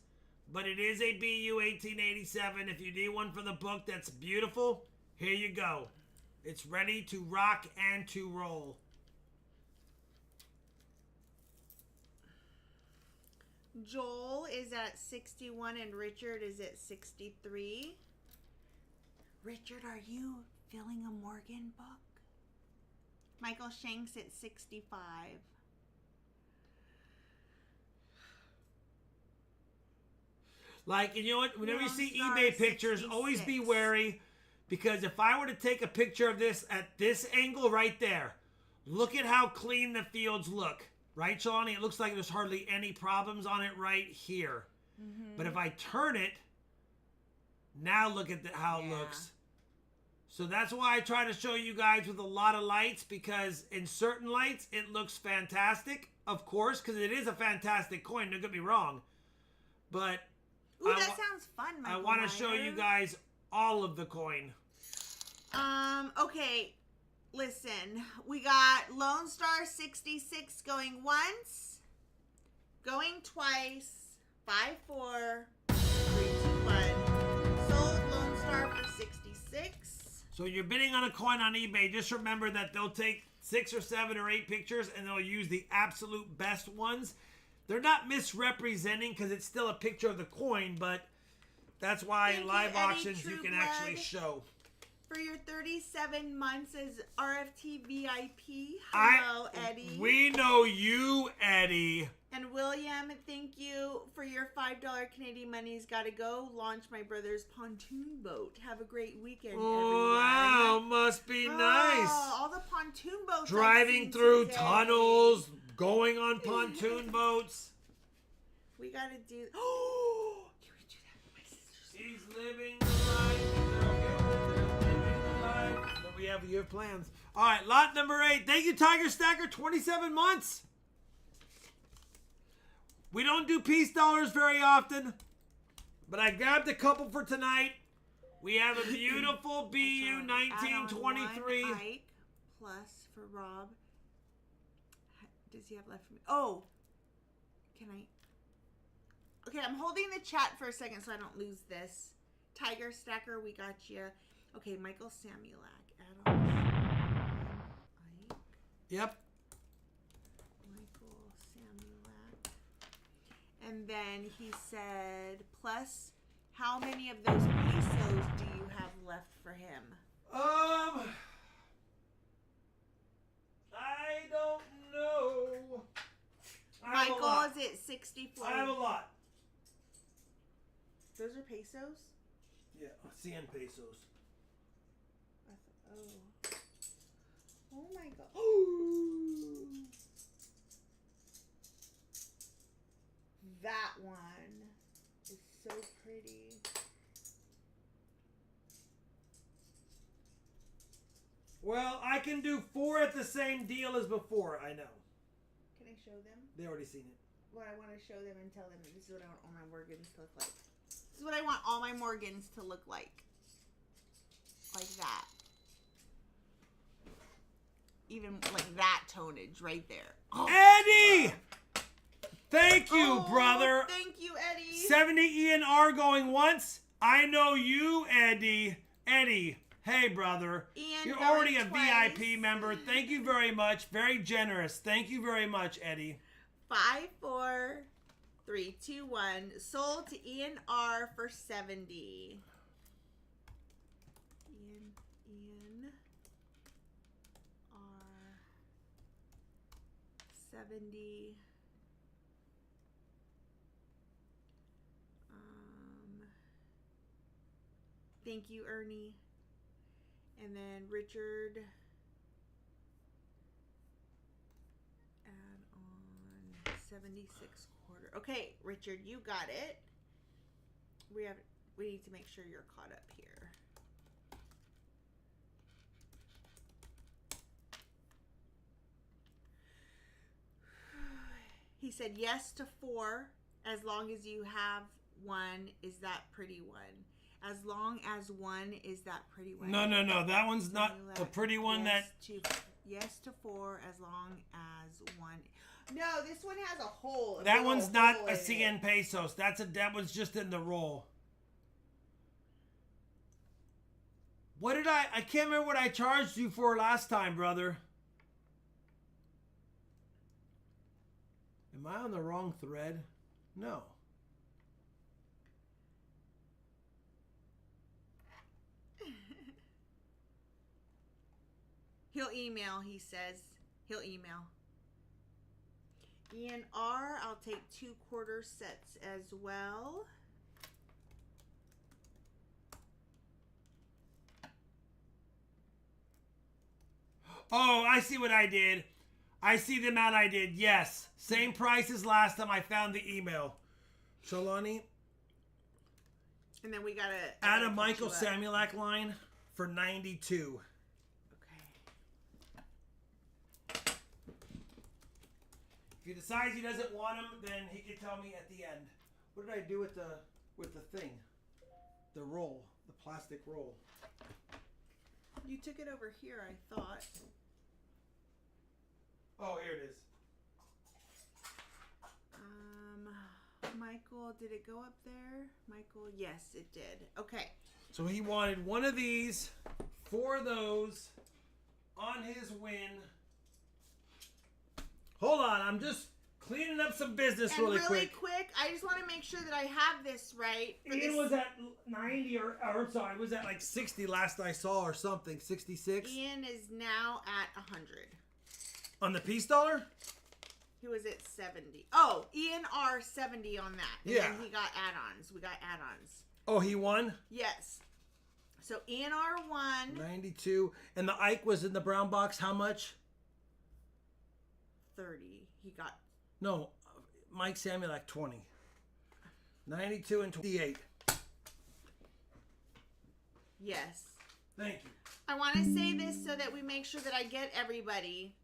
But it is a BU 1887. If you need one for the book that's beautiful, here you go. It's ready to rock and to roll. Joel is at 61 and Richard is at 63. Richard, are you filling a Morgan book? Michael Shanks at 65. Like, you know what? Whenever you see Lone eBay Star pictures, always be 66. wary. Because if I were to take a picture of this at this angle right there, look at how clean the fields look. Right, Shalani? It looks like there's hardly any problems on it right here. But if I turn it, now look at how it looks. So that's why I try to show you guys with a lot of lights, because in certain lights, it looks fantastic, of course, because it is a fantastic coin, don't get me wrong. But Ooh, that sounds fun, Michael I want to show you guys all of the coin. Okay. Listen, we got Lone Star 66 going once, going twice, 5-4, 3-2-1. Sold Lone Star for 66. So you're bidding on a coin on eBay. Just remember that they'll take 6 or 7 or 8 pictures and they'll use the absolute best ones. They're not misrepresenting because it's still a picture of the coin, but that's why in live auctions you can actually show. For your 37 months as RFT VIP. Hello, Eddie. We know you, Eddie. And William, thank you for your $5 Canadian money's got to go. Launch my brother's pontoon boat. Have a great weekend, everyone. Wow, must be nice. All the pontoon boats. Driving through tunnels, going on pontoon boats. We got to do... Oh! Can we do that with my sisters? He's living the life. But you have plans. All right, lot number 8. Thank you, Tiger Stacker. 27 months. We don't do peace dollars very often, but I grabbed a couple for tonight. We have a beautiful BU 1923. Ike plus for Rob. Does he have left for me? Oh, can I? Okay, I'm holding the chat for a second so I don't lose this. Tiger Stacker, we got you. Okay, Michael Samulak, add-on. Ike. Yep. Michael Samulak. And then he said, plus, how many of those pesos do you have left for him? I don't know. Michael, is it 64? I have a lot. Those are pesos? Yeah, 100 pesos. Oh. Oh my god. That one is so pretty. Well, I can do 4 at the same deal as before. I know. Can I show them? They already seen it. Well, I want to show them and tell them that this is what I want all my Morgans to look like. This is what I want all my Morgans to look like. Like that. Even like that tonnage right there. Oh, Eddie! Thank you, brother. Thank you, Eddie. 70 Ian R going once. I know you, Eddie. Eddie, hey, brother. Ian You're going already a twice. VIP member. Thank you very much. Very generous. Thank you very much, Eddie. 5, 4, 3, 2, 1. Sold to Ian R for 70. Ian R 70. Thank you, Ernie. And then Richard. Add on 76 quarter. Okay, Richard, you got it. We need to make sure you're caught up here. He said yes to 4 as long as you have 1 is that pretty one. As long as 1 is that pretty one. No. That one's not the pretty one. Yes to 4 as long as 1. No, this one has a hole. That one's not a 100 pesos. That was just in the roll. What did I can't remember what I charged you for last time, brother. Am I on the wrong thread? No. He'll email, he says. He'll email. Ian R, I'll take 2 quarter sets as well. Oh, I see what I did. I see the amount I did. Yes. Same price as last time. I found the email. Shalani, And then we gotta add a Michael Samulak line for 92. Okay. If he decides he doesn't want him, then he can tell me at the end. What did I do with the thing? The roll, the plastic roll. You took it over here, I thought. Oh, here it is. Michael, did it go up there? Michael, yes, it did. Okay. So he wanted one of these, 4 of those on his win. Hold on, I'm just cleaning up some business And really quick. I just want to make sure that I have this right. It was at 90 or sorry, it was at like 60 last I saw or something, 66. Ian is now at 100. On the peace dollar? He was at 70. Oh, Ian R 70 on that. And Yeah. then he got add-ons. We got add-ons. Oh, he won? Yes. So Ian R won 92. And the Ike was in the brown box, how much? 30. He got No, Mike Samulak 20. 92 and 28. yes. Thank you. I want to say this so that we make sure that I get everybody.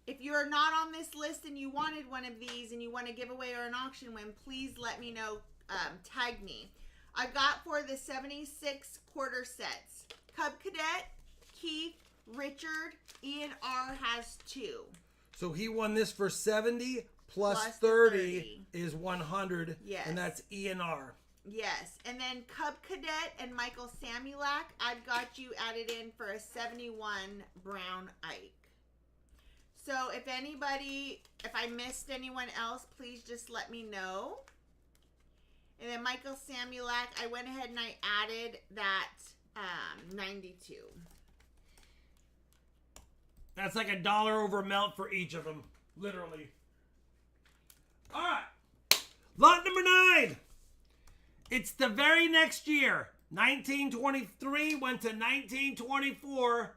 If you're not on this list and you wanted one of these and you want to give away or an auction win, please let me know. Tag me. I got for the 76 quarter sets. Cub Cadet, Keith, Richard, Ian R has 2. So he won this for 70 plus Plus 30 is 100. Yes. And that's ENR. Yes. And then Cub Cadet and Michael Samulak, I've got you added in for a 71 brown Ike. So if I missed anyone else, please just let me know. And then Michael Samulak, I went ahead and I added that 92. That's like $1 over melt for each of them. Literally. All right. Lot number 9. It's the very next year. 1923 went to 1924.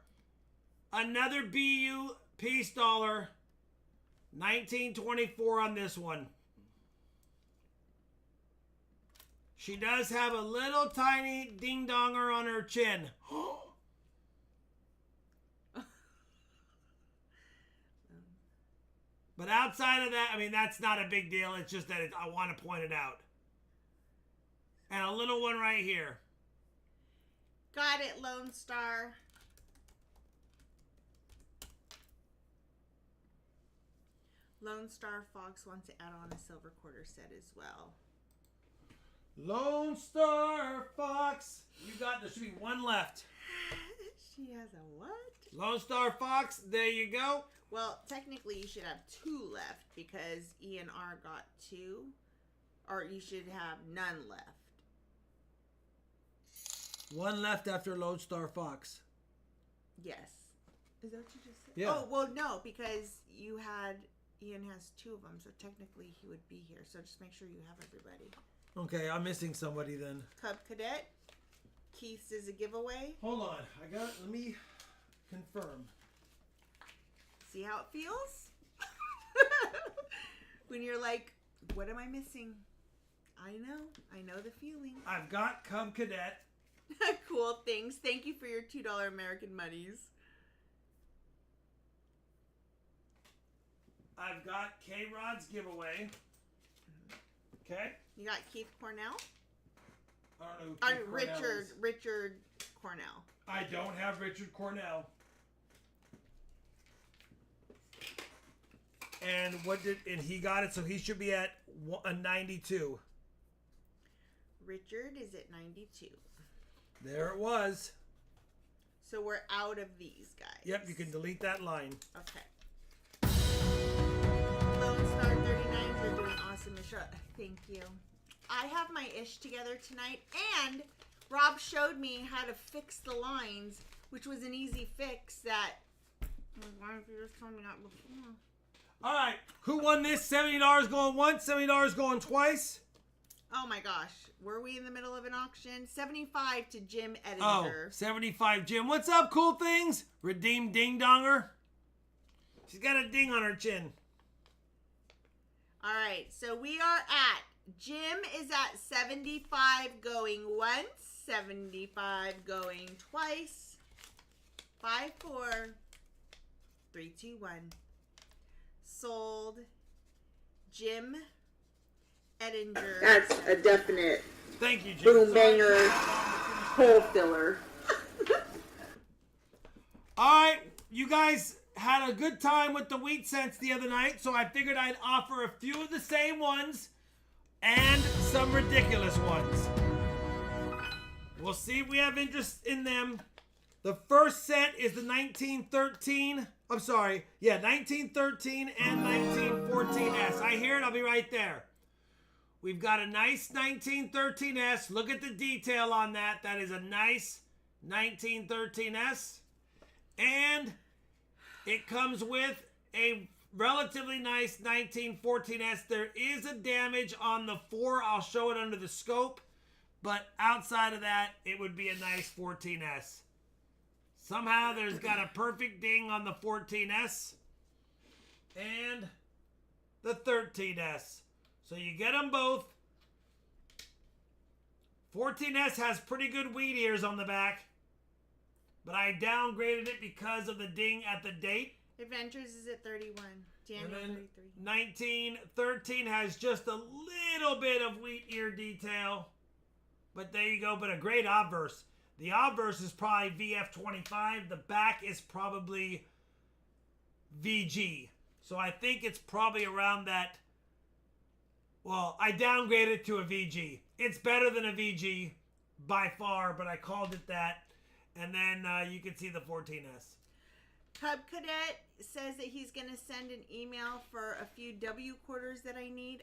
Another BU peace dollar. 1924 on this one. She does have a little tiny ding-donger on her chin. But outside of that, I mean, that's not a big deal. It's just that I want to point it out. And a little one right here. Got it, Lone Star. Lone Star Fox wants to add on a silver quarter set as well. Lone Star Fox. There should be one left. She has a what? Lone Star Fox, there you go. Well, technically you should have 2 left because E and R got 2. Or you should have none left. One left after Lone Star Fox. Yes. Is that what you just said? Yeah. Oh, well, no, because Ian has 2 of them, so technically he would be here. So just make sure you have everybody. Okay, I'm missing somebody then. Cub Cadet. Keith's is a giveaway. Hold on. Let me confirm. See how it feels? When you're like, what am I missing? I know the feeling. I've got Cub Cadet. Cool, thanks. Thank you for your $2 American monies. I've got K-Rod's giveaway. Okay. You got Keith Cornell? I don't know who Keith Cornell is. Richard Cornell. I don't have Richard Cornell. And he got it, so he should be at a 92. Richard is at 92. There it was. So we're out of these guys. Yep, you can delete that line. Okay. Lone Star 39, you're doing awesome, Michelle. Thank you. I have my ish together tonight, and Rob showed me how to fix the lines, which was an easy fix that... Why didn't you just tell me that before? All right, who won this? $70 going once, $70 going twice? Oh my gosh. Were we in the middle of an auction? 75 to Jim Oh, Edinger. 75 Jim. What's up, cool things? Redeem Ding Donger. She's got a ding on her chin. All right, so we are at, Jim is at 75 going once, 75 going twice. 5, 4, 3, 2, 1. Sold. Jim Edinger. That's a definite Thank you, Jim. boom banger hole filler. All right, you guys had a good time with the wheat cents the other night, so I figured I'd offer a few of the same ones and some ridiculous ones. We'll see if we have interest in them. The first set is the 1913. I'm sorry. Yeah, 1913 and 1914S. I hear it. I'll be right there. We've got a nice 1913S. Look at the detail on that. That is a nice 1913S. And it comes with a relatively nice 1914S. There is a damage on the 4. I'll show it under the scope. But outside of that, it would be a nice 14S. Somehow there's got a perfect ding on the 14S and the 13S. So you get them both. 14S has pretty good weed ears on the back, but I downgraded it because of the ding at the date. Adventures is at 31. Daniel And then 33. 1913 has just a little bit of wheat ear detail, but there you go. But a great obverse. The obverse is probably VF25. The back is probably VG. So I think it's probably around that. Well, I downgraded it to a VG. It's better than a VG by far, but I called it that. And then you can see the 14S. Cub Cadet says that he's going to send an email for a few W quarters that I need.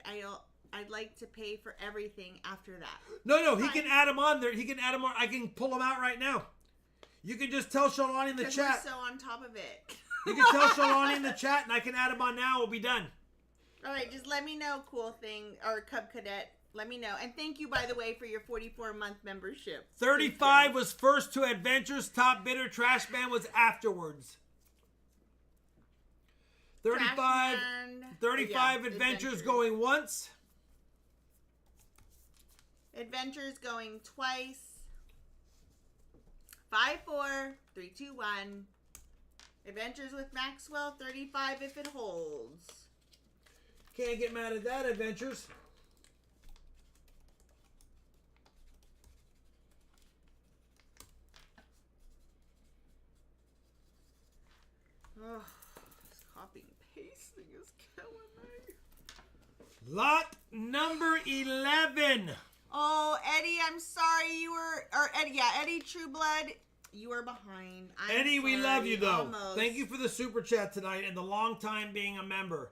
I'd like to pay for everything after that. No, he can add them on there. He can add them on. I can pull them out right now. You can just tell Shalani in the chat. We're so on top of it. You can tell Shalani in the chat, and I can add them on now. We'll be done. All right, just let me know, Cool Thing, or Cub Cadet. Let me know. And thank you, by the way, for your 44-month membership. 35 was first to Adventures. Top bidder. Trash Man was afterwards. 35 Adventures going once. Adventures going twice. 5, 4, 3, 2, 1. Adventures with Maxwell, 35 if it holds. Can't get mad at that, Adventures. Oh, this copying and pasting is killing me. Lot number 11. Oh, Eddie, I'm sorry you were, or Eddie, Eddie Trueblood, you were behind. Eddie, we love you though. Almost. Thank you for the super chat tonight and the long time being a member.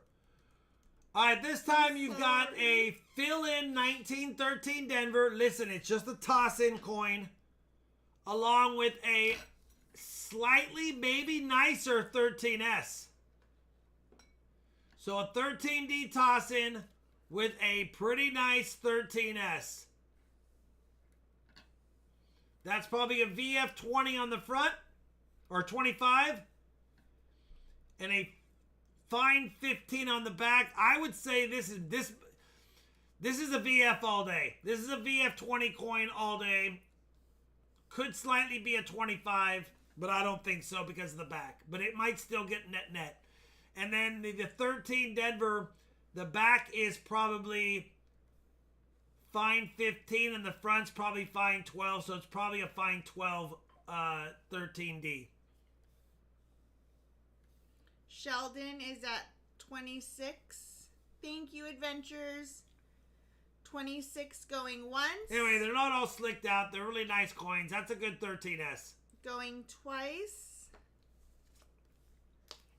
All right, this time you've got a fill-in 1913 Denver. Listen, it's just a toss-in coin, along with a slightly maybe nicer 13S. So a 13D toss-in with a pretty nice 13S. That's probably a VF20 on the front, or 25, and a fine 15 on the back. I would say this is a VF all day. This is a VF20 coin all day. Could slightly be a 25, but I don't think so because of the back. But it might still get net. And then the 13 Denver, the back is probably fine 15 and the front's probably fine 12, so it's probably a fine 12 13D. Sheldon is at 26. Thank you, Adventures. 26 going once. Anyway, they're not all slicked out. They're really nice coins. That's a good 13S. Going twice.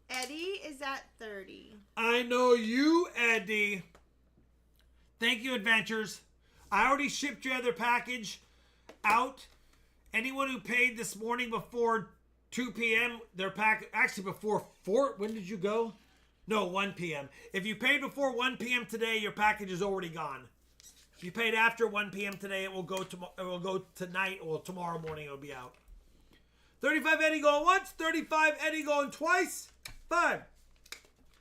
Eddie is at 30. I know you, Eddie. Thank you, Adventures. I already shipped your other package out. Anyone who paid this morning before 2 p.m., their pack, actually before 4, when did you go? No, 1 p.m. If you paid before 1 p.m. today, your package is already gone. If you paid after 1 p.m. today, it will go tonight, or tomorrow morning it'll be out. 35 Eddie going once, 35 Eddie going twice. 5,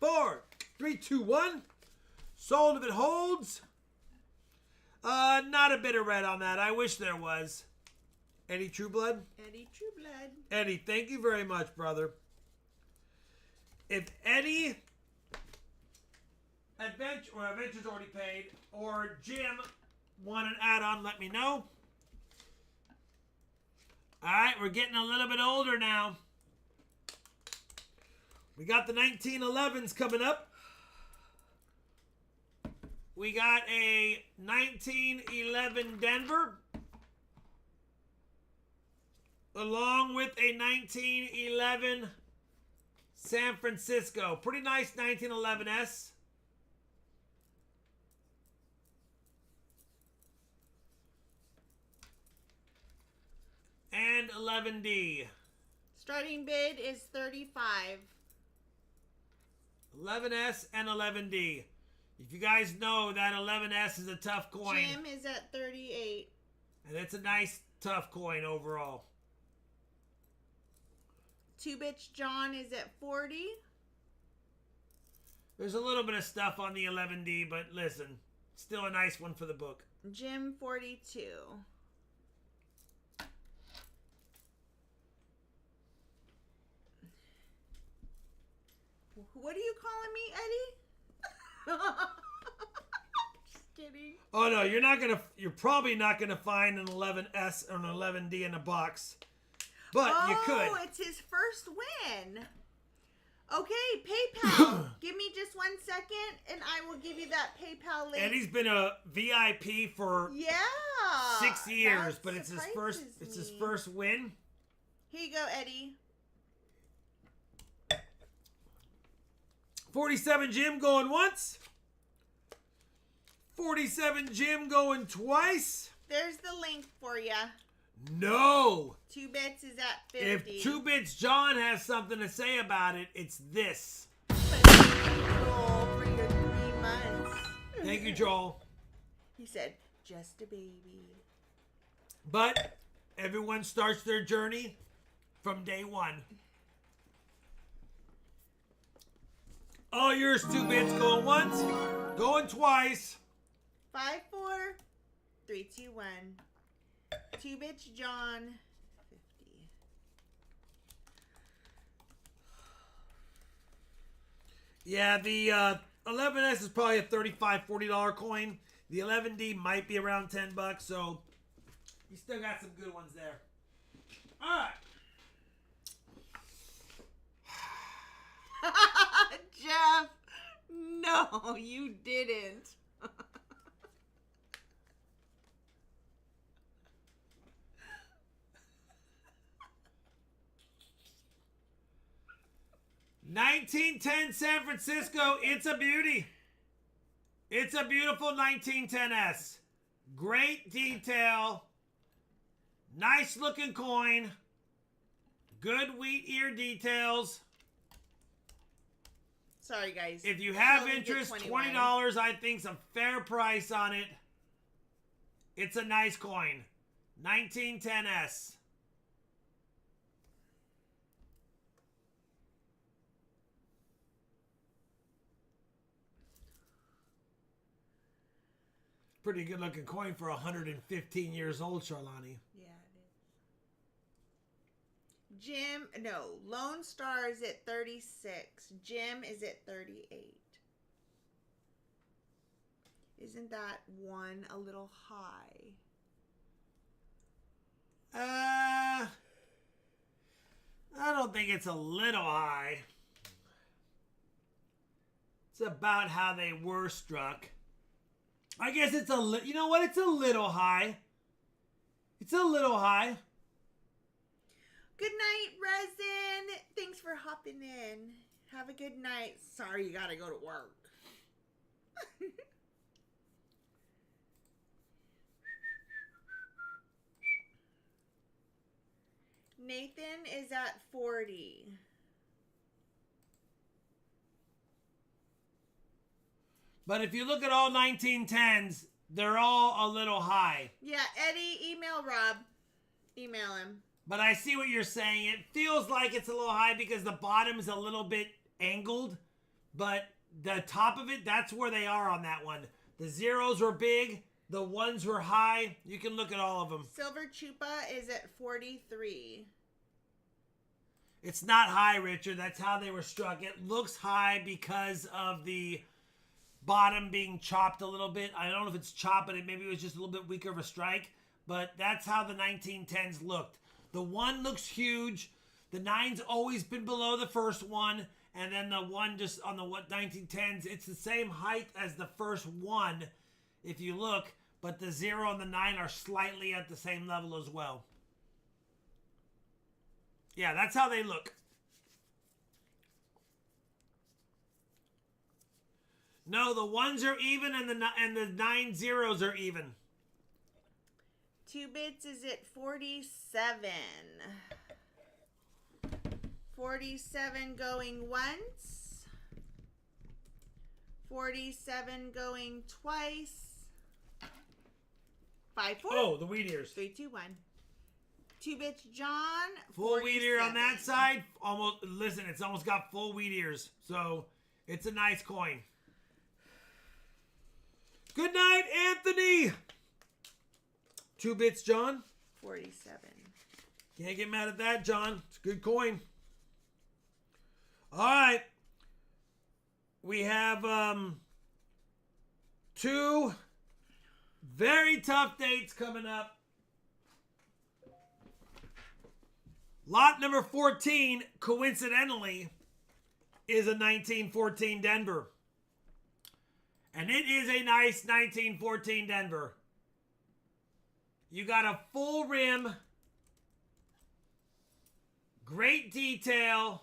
4, 3, 2, 1. Sold if it holds. Not a bit of red on that. I wish there was. Eddie Trueblood? Eddie Trueblood. Eddie, thank you very much, brother. If Eddie Adventure's already paid, or Jim want an add-on, let me know. Alright, we're getting a little bit older now. We got the 1911s coming up. We got a 1911 Denver, along with a 1911 San Francisco. Pretty nice 1911S. And 11D. Starting bid is 35. 11S and 11D. If you guys know that 11S is a tough coin. Jim is at 38. And it's a nice, tough coin overall. 2-Bits John is at 40. There's a little bit of stuff on the 11D, but listen, still a nice one for the book. Jim 42. What are you calling me, Eddie? Just kidding. Oh no, you're probably not gonna find an 11S or an 11D in a box. But you could. Oh, it's his first win. Okay, PayPal. Give me just 1 second and I will give you that PayPal link. Eddie's been a VIP for 6 years, that but it's his surprises me. first win. Here you go, Eddie. 47 Jim going once. 47 Jim going twice. There's the link for you. No. 2-Bits is at 50. If 2-Bits John has something to say about it, it's this. Joel, for your 3 months. Thank you, Joel. He said, just a baby. But everyone starts their journey from day 1. All yours, 2-Bits, going once, going twice. 5, 4, 3, 2, 1. 2-Bits John, 50. Yeah, the 11S is probably a $35, $40 coin. The 11D might be around $10, so you still got some good ones there. All right. Jeff, no, you didn't. $19.10 San Francisco. It's a beauty. It's a beautiful 1910S. Great detail. Nice looking coin. Good wheat ear details. Sorry, guys. If you have Totally get interest, 21. $20 I think's a fair price on it. It's a nice coin. 1910S. Pretty good looking coin for 115 years old, Charlani. Yeah, it is. Jim, no, Lone Star is at 36. Jim is at 38. Isn't that one a little high? I don't think it's a little high. It's about how they were struck. I guess it's you know what? It's a little high. It's a little high. Good night, Resin. Thanks for hopping in. Have a good night. Sorry you gotta go to work. Nathan is at 40. But if you look at all 1910s, they're all a little high. Yeah, Eddie, email Rob. Email him. But I see what you're saying. It feels like it's a little high because the bottom's a little bit angled. but the top of it, that's where they are on that one. The zeros were big. The ones were high. You can look at all of them. Silver Chupa is at 43. It's not high, Richard. That's how they were struck. It looks high because of the bottom being chopped a little bit. I don't know if it's chopped, but maybe it was just a little bit weaker of a strike. But that's how the 1910s looked. The 1 looks huge. The 9's always been below the first one. And then the 1 just on the 1910s, it's the same height as the first 1 if you look. But the 0 and the 9 are slightly at the same level as well. Yeah, that's how they look. No, the 1s are even and the 9 zeros are even. 2 bits is at 47. 47 going once. 47 going twice. 5, 4. Oh, the wheat ears. 3, 2, 1. 2 bits, John. Full wheat ear on that side. Almost. Listen, it's almost got full wheat ears. So it's a nice coin. Good night, Anthony. 2 bits, John. 47. Can't get mad at that, John. It's a good coin. All right. We have 2 very tough dates coming up. Lot number 14, coincidentally, is a 1914 Denver. And it is a nice 1914 Denver. You got a full rim, great detail,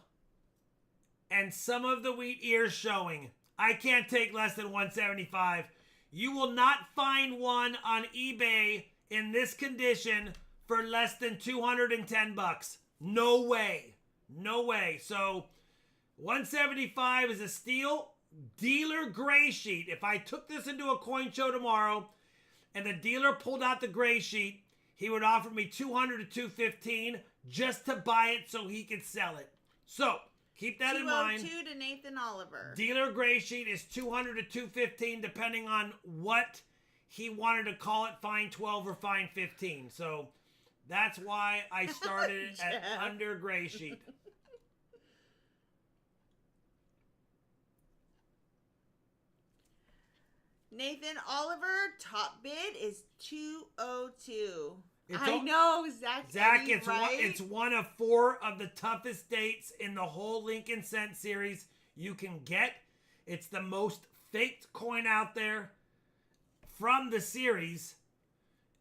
and some of the wheat ears showing. I can't take less than 175. You will not find one on eBay in this condition for less than 210 bucks. No way. No way. So 175 is a steal. Dealer gray sheet. If I took this into a coin show tomorrow and the dealer pulled out the gray sheet, he would offer me 200 to 215 just to buy it so he could sell it. So keep that in mind. 202 to Nathan Oliver. Dealer gray sheet is 200 to 215 depending on what he wanted to call it, fine 12 or fine 15. So that's why I started it at under gray sheet. Nathan Oliver, top bid is 202. It's I know, Zach. Zach, Eddie, it's right? it's one of 4 of the toughest dates in the whole Lincoln Cent series you can get. It's the most faked coin out there from the series.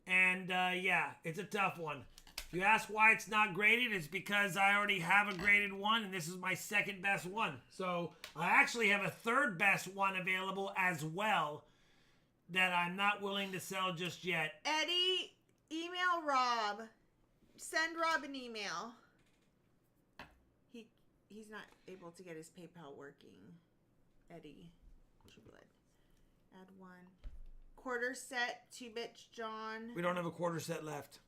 And yeah, it's a tough one. If you ask why it's not graded, it's because I already have a graded one, and this is my second best one. So I actually have a third best one available as well that I'm not willing to sell just yet. Eddie, email Rob. Send Rob an email. He's not able to get his PayPal working. Eddie. Add 1. Quarter set, 2 bits, John. We don't have a quarter set left.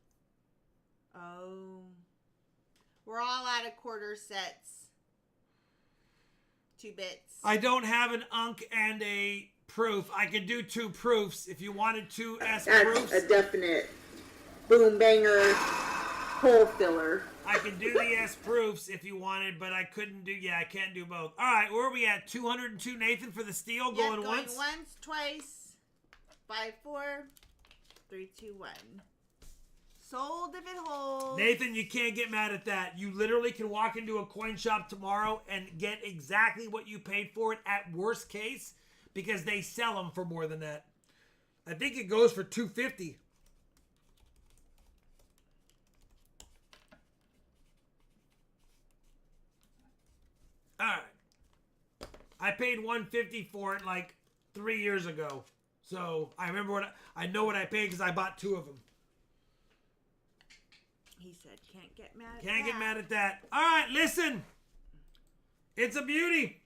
Oh. We're all out of quarter sets. 2 bits. I don't have an unk and a proof. I could do 2 proofs if you wanted 2 S proofs. That's a definite boom banger hole filler. I could do the S proofs if you wanted, but I couldn't do. Yeah, I can't do both. All right, where are we at? 202, Nathan, for the steal. Yeah, going once. once, twice. 5, 4. 3, 2, 1. Sold if it holds. Nathan, you can't get mad at that. You literally can walk into a coin shop tomorrow and get exactly what you paid for it at worst case, because they sell them for more than that. I think it goes for $250. All right. I paid $150 for it like 3 years ago. So I remember I know what I paid because I bought 2 of them. He said, can't get mad at that. Can't get mad at that. All right, listen. It's a beauty.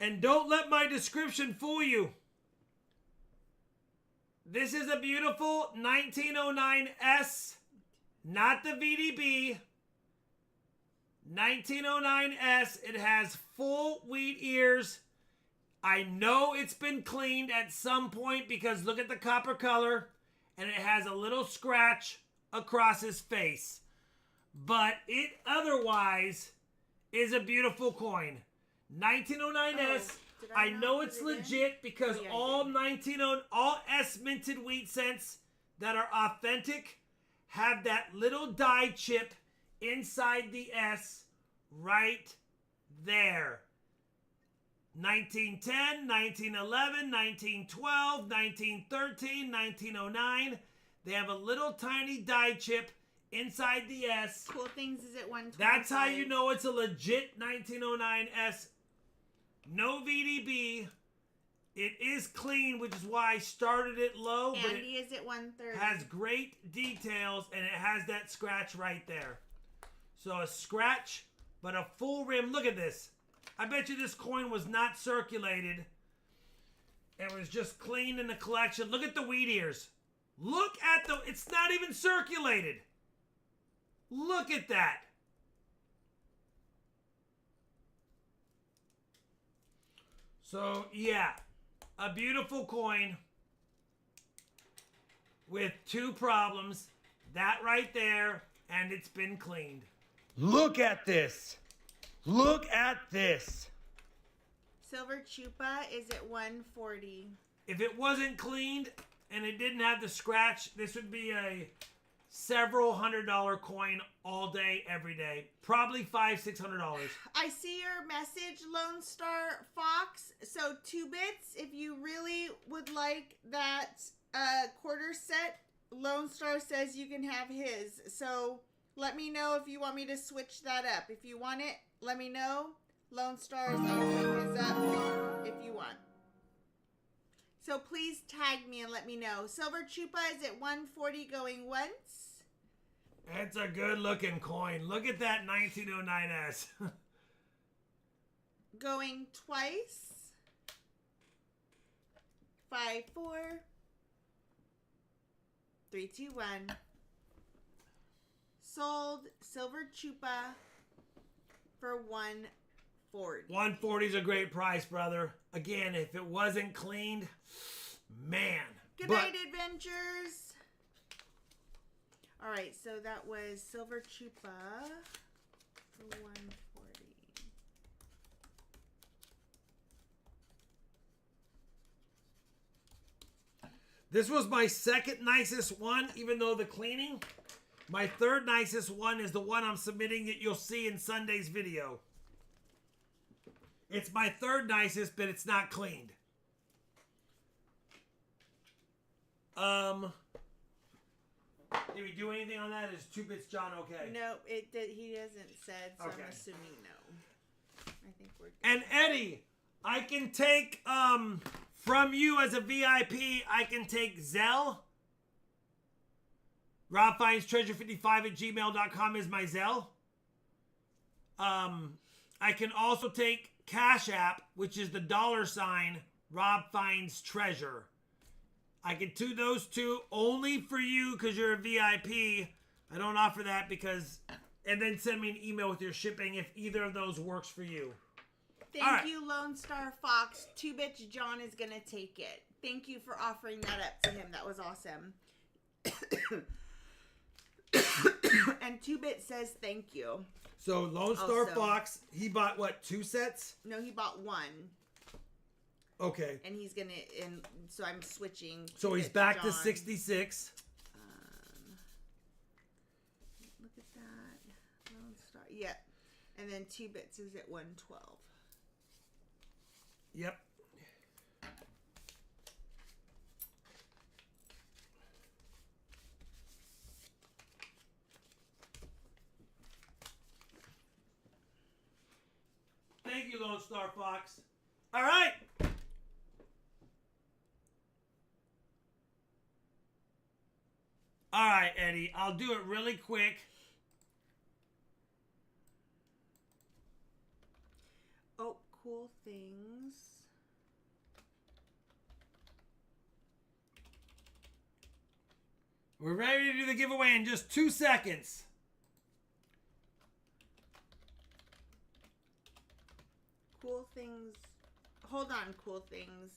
And don't let my description fool you. This is a beautiful 1909 S, not the VDB, 1909S. It has full wheat ears. I know it's been cleaned at some point because look at the copper color. And it has a little scratch across his face. But it otherwise is a beautiful coin. 1909S. I know it's legit because all S minted wheat cents that are authentic have that little die chip inside the S right there. 1910, 1911, 1912, 1913, 1909. They have a little tiny die chip inside the S. Cool things is at 125. That's how you know it's a legit 1909 S. No VDB. It is clean, which is why I started it low. Andy but it is at 130. has great details, and it has that scratch right there. So a scratch, but a full rim. Look at this. I bet you this coin was not circulated. It was just cleaned in the collection. Look at the wheat ears. Look at it's not even circulated. Look at that. So, yeah, a beautiful coin with two problems. That right there, and it's been cleaned. Look at this. Look at this. Silver Chupa is at 140. If it wasn't cleaned and it didn't have the scratch, this would be a several $100 coin all day, every day. Probably $500-600. I see your message, Lone Star Fox. So 2 bits, if you really would like that quarter set, Lone Star says you can have his. So let me know if you want me to switch that up. If you want it, let me know. Lone Stars, I'll pick his up if you want. So please tag me and let me know. Silver Chupa is at 140 going once. It's a good looking coin. Look at that 1909S. Going twice. 5, 4, 3, 2, 1. Sold Silver Chupa for 140. 140 is a great price, brother. Again, if it wasn't cleaned, man. Good night, adventures. All right, so that was Silver Chupa for 140. This was my second nicest one, even though the cleaning. My third nicest one is the one I'm submitting that you'll see in Sunday's video. It's my third nicest, but it's not cleaned. Did we do anything on that? Is 2 bits John okay? No, he hasn't said, so Okay. I'm assuming no. I think we're good. And Eddie, I can take from you as a VIP, I can take Zelle. RobFindsTreasure55@gmail.com is my Zelle. I can also take Cash App, which is the $sign RobFindsTreasure. I can do those two only for you because you're a VIP. I don't offer that because... And then send me an email with your shipping if either of those works for you. Thank you, Lone Star Fox. 2 bits John is going to take it. Thank you for offering that up to him. That was awesome. And 2 bit says thank you. So Lone Star Fox, he bought what, 2 sets? No, he bought 1. Okay. And he's going to, and so I'm switching. So he's back to 66. Look at that. Lone Star. Yeah. And then 2 bits is at 112. Yep. Thank you, Lone Star Fox. All right. All right, Eddie. I'll do it really quick. Oh, cool things. We're ready to do the giveaway in just 2 seconds. Things. Hold on, Cool Things.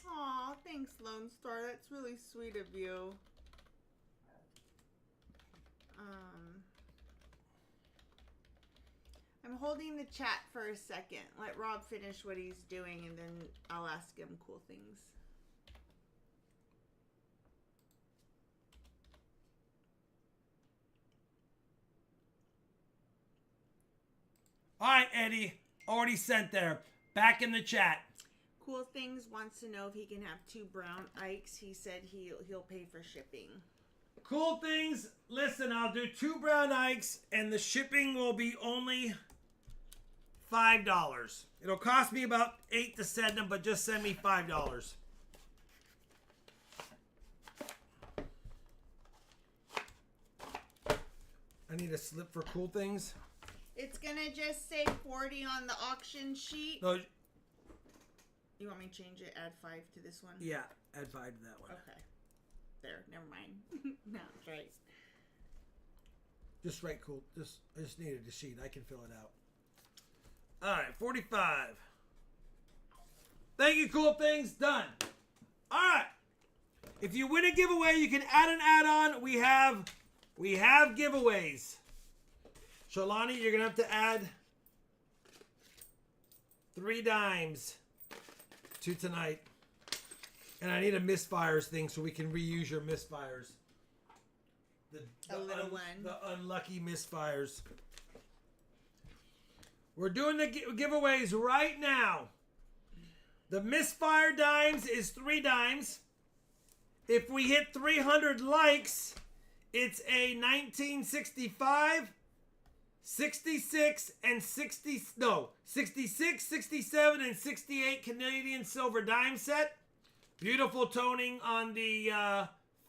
Aw, thanks, Lone Star. That's really sweet of you. I'm holding the chat for a second. Let Rob finish what he's doing, and then I'll ask him cool things. All right, Eddie. Already sent there. Back in the chat. Cool Things wants to know if he can have 2 brown Ikes. He said he'll pay for shipping. Cool Things. Listen, I'll do 2 brown Ikes, and the shipping will be only $5. It'll cost me about $8 to send them, but just send me $5. I need a slip for Cool Things. It's gonna just say 40 on the auction sheet. No. You want me to change it? Add 5 to this one? Yeah, add 5 to that one. Okay. There, never mind. No, it's right. Just right, Cool. I just needed a sheet. I can fill it out. All right, 45. Thank you, Cool Things. Done. All right. If you win a giveaway, you can add an add-on. We have giveaways. Shalani, you're gonna have to add 3 dimes to tonight. And I need a misfires thing so we can reuse your misfires. The little one. The unlucky misfires. We're doing the giveaways right now. The misfire dimes is 3 dimes. If we hit 300 likes, it's a 1965, 66, and 66, 67, and 68 Canadian silver dime set. Beautiful toning on the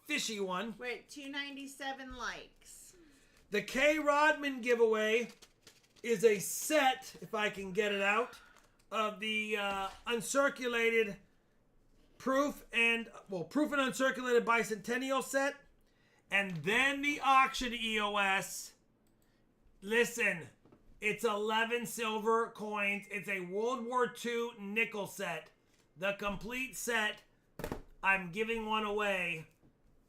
fishy one. Wait, 297 likes. The K. Rodman giveaway is a set, if I can get it out, of the uncirculated proof and uncirculated bicentennial set. And then the auction EOS. Listen, it's 11 silver coins. It's a World War II nickel set. The complete set. I'm giving one away.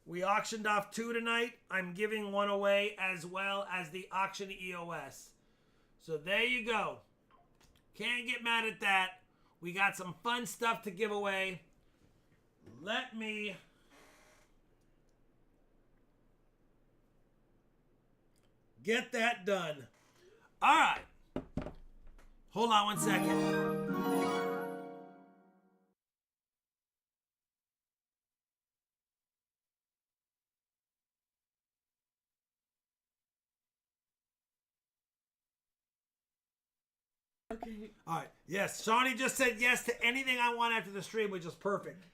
We auctioned off 2 tonight. I'm giving one away as well as the auction EOS. So there you go. Can't get mad at that. We got some fun stuff to give away. Let me get that done. All right. Hold on one second. Okay. All right. Yes, Shawnee just said yes to anything I want after the stream, which is perfect.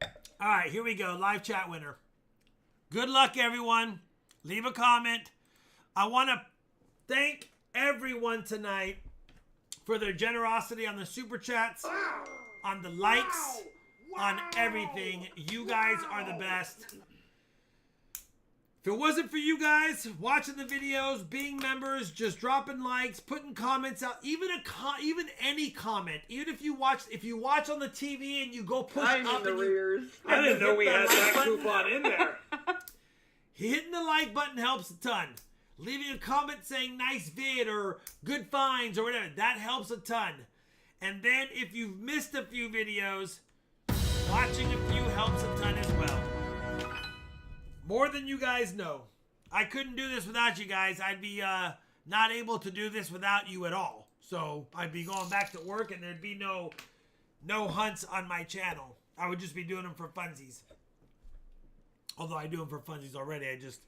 All right, here we go. Live chat winner. Good luck, everyone. Leave a comment. I want to thank everyone tonight for their generosity on the super chats, on the likes, on everything. You guys are the best. If it wasn't for you guys watching the videos, being members, just dropping likes, putting comments out, even any comment, even if you watch on the TV and you go push up and I didn't know we had that coupon in there. Hitting the like button helps a ton. Leaving a comment saying nice vid or good finds or whatever, that helps a ton. And then if you've missed a few videos, watching a few helps a ton as well. More than you guys know. I couldn't do this without you guys. I'd be not able to do this without you at all. So I'd be going back to work and there'd be no hunts on my channel. I would just be doing them for funsies. Although I do them for funsies already. I just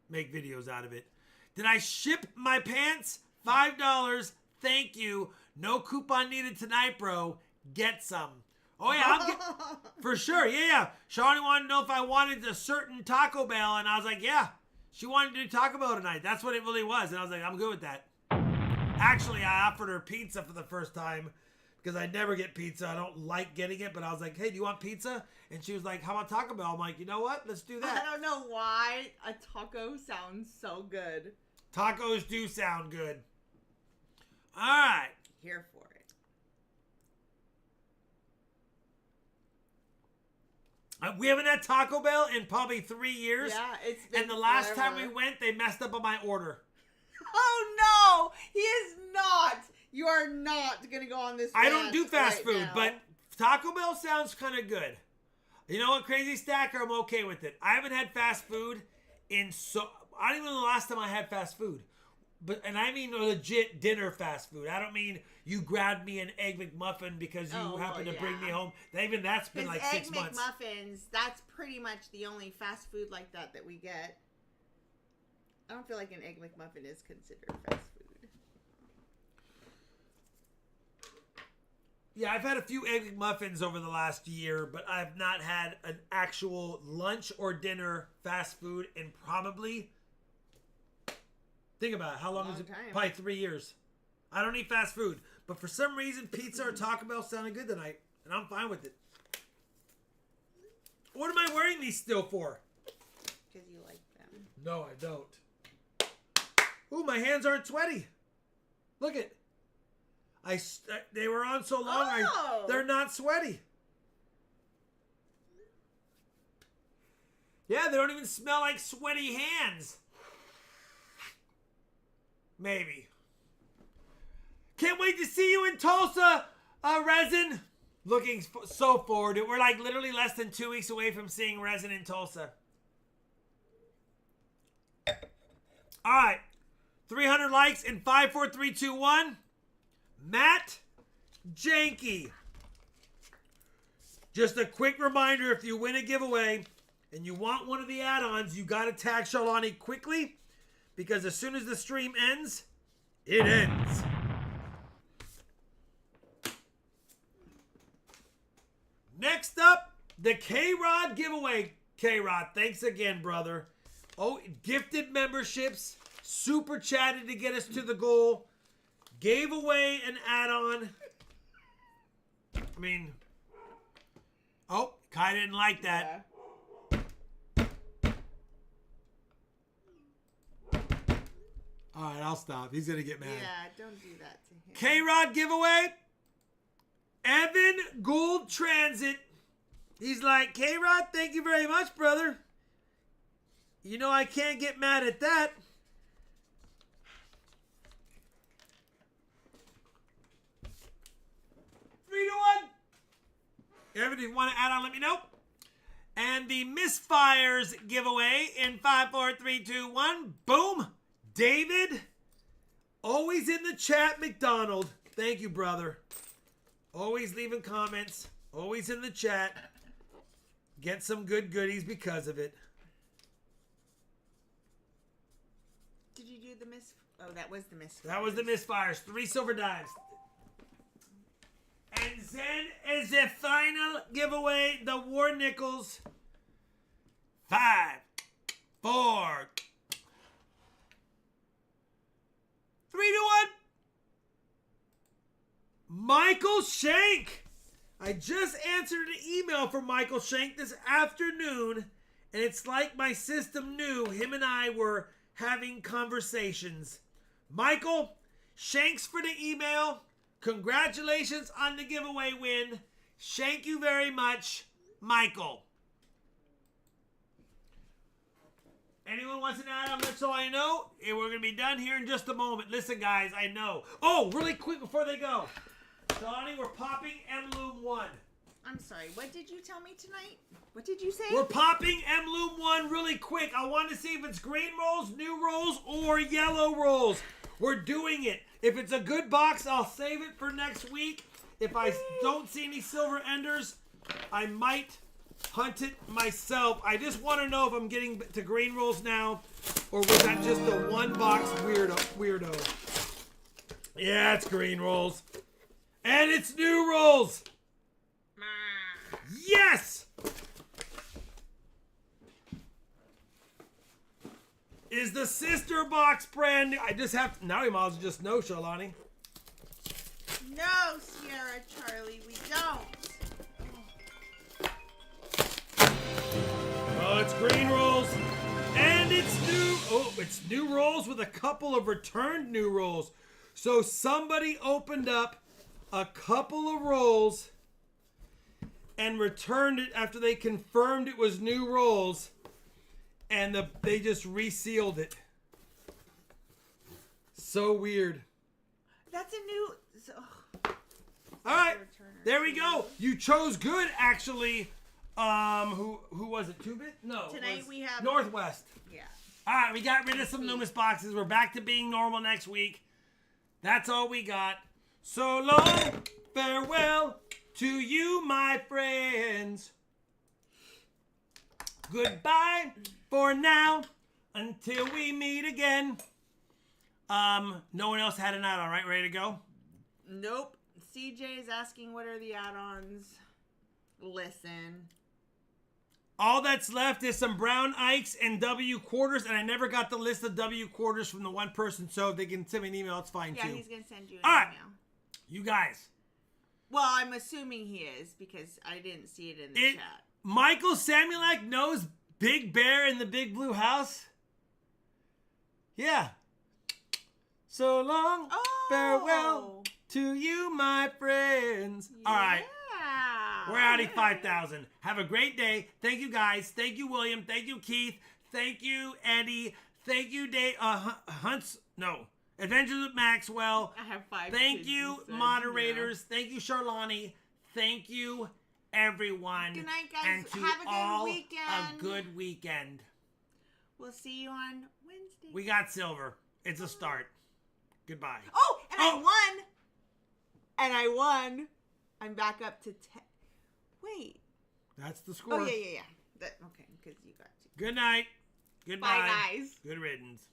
make videos out of it. Did I ship my pants? $5. Thank you. No coupon needed tonight, bro. Get some. Oh, yeah, for sure. Yeah. Shawnee wanted to know if I wanted a certain Taco Bell, and I was like, yeah. She wanted to do Taco Bell tonight. That's what it really was, and I was like, I'm good with that. Actually, I offered her pizza for the first time. because I never get pizza. I don't like getting it, but I was like, hey, do you want pizza? And she was like, how about Taco Bell? I'm like, you know what? Let's do that. I don't know why a taco sounds so good. Tacos do sound good. All right. Here for it. We haven't had Taco Bell in probably 3 years. Yeah, it's been And the last forever. time we went, they messed up on my order. Oh no! He is not. You are not gonna go on this. I don't do rant fast right food, now. but Taco Bell sounds kind of good. You know what, Crazy Stacker? I'm okay with it. I haven't had fast food in I don't even know the last time I had fast food. And I mean legit dinner fast food. I don't mean you grabbed me an Egg McMuffin because you happened to bring me home. Even that's been like 6 months. Egg McMuffins, that's pretty much the only fast food like that we get. I don't feel like an Egg McMuffin is considered fast food. Yeah, I've had a few Egg McMuffins over the last year, but I've not had an actual lunch or dinner fast food in probably... Think about it. How long is it? Time. Probably 3 years. I don't eat fast food. But for some reason, pizza or Taco Bell sounded good tonight. And I'm fine with it. What am I wearing these still for? Because you like them. No, I don't. Ooh, my hands aren't sweaty. Look it. They were on so long, Oh! they're not sweaty. Yeah, they don't even smell like sweaty hands. Maybe. Can't wait to see you in Tulsa, Resin. Looking so forward to it. We're like literally less than 2 weeks away from seeing Resin in Tulsa. All right. 300 likes in 5, 4, 3, 2, 1. Matt Janky. Just a quick reminder, if you win a giveaway and you want one of the add-ons, you got to tag Shalani quickly. Because as soon as the stream ends, it ends. Next up, the K-Rod giveaway. K-Rod, thanks again, brother. Oh, gifted memberships. Super chatted to get us to the goal. Gave away an add-on. I mean, oh, Kai didn't like that. Yeah. All right, I'll stop. He's going to get mad. Yeah, don't do that to him. K-Rod giveaway. Evan Gould Transit. He's like, K-Rod, thank you very much, brother. You know I can't get mad at that. Three to 1. Evan, if you want to add on, let me know. And the Misfires giveaway in 5, 4, 3, 2, 1. Boom. David, always in the chat, McDonald. Thank you, brother. Always leaving comments. Always in the chat. Get some good goodies because of it. Did you do the miss? Oh, that was the miss. That was the Misfires. 3 silver dimes. And then is the final giveaway, the War Nickels. 5, 4, 3 to 1. Michael Shank. I just answered an email from Michael Shank this afternoon, and it's like my system knew him and I were having conversations. Michael, Shanks for the email. Congratulations on the giveaway win. Thank you very much, Michael. Anyone wants an add-on, that's all I know. We're going to be done here in just a moment. Listen, guys, I know. Oh, really quick before they go. Donnie, we're popping Emloom 1. I'm sorry, what did you tell me tonight? What did you say? We're popping Emloom 1 really quick. I want to see if it's green rolls, new rolls, or yellow rolls. We're doing it. If it's a good box, I'll save it for next week. If I don't see any silver enders, I might hunt it myself. I just want to know if I'm getting to green rolls now, or was that just a one box weirdo? Yeah, it's green rolls. And it's new rolls. Yes! Is the sister box brand new? I just have to, now you might as well just know, Shalani. No, Sierra Charlie, we don't. Oh, it's green rolls. And it's new. Oh, it's new rolls with a couple of returned new rolls. So somebody opened up a couple of rolls and returned it after they confirmed it was new rolls. And they just resealed it. So weird. That's a new... All right. There we go. You chose good, actually. Who was it? 2-bit? No. Tonight we have Northwest. Yeah. All right, we got rid of some Loomis boxes. We're back to being normal next week. That's all we got. So long, farewell to you, my friends. Goodbye for now until we meet again. No one else had an add-on, right? Ready to go? Nope. CJ is asking what are the add-ons. Listen. All that's left is some brown Ikes and W quarters, and I never got the list of W quarters from the one person, so if they can send me an email, it's fine too. Yeah, he's going to send you an All right. email. You guys. Well, I'm assuming he is because I didn't see it in the chat. Michael Samuelak knows Big Bear in the Big Blue House? Yeah. So long, farewell to you, my friends. Yeah. All right. We're out at 5,000. Have a great day. Thank you, guys. Thank you, William. Thank you, Keith. Thank you, Eddie. Thank you, Dave. Adventures with Maxwell. I have 5. Thank you, moderators. Yeah. Thank you, Charlani. Thank you, everyone. Good night, guys. And to have a good all weekend. A good weekend. We'll see you on Wednesday. We got silver. It's a start. Goodbye. Oh, and I won. And I won. I'm back up to 10. Wait. That's the score. Oh, yeah. Okay, because you got to. Good night. Goodbye. Bye, guys. Good riddance.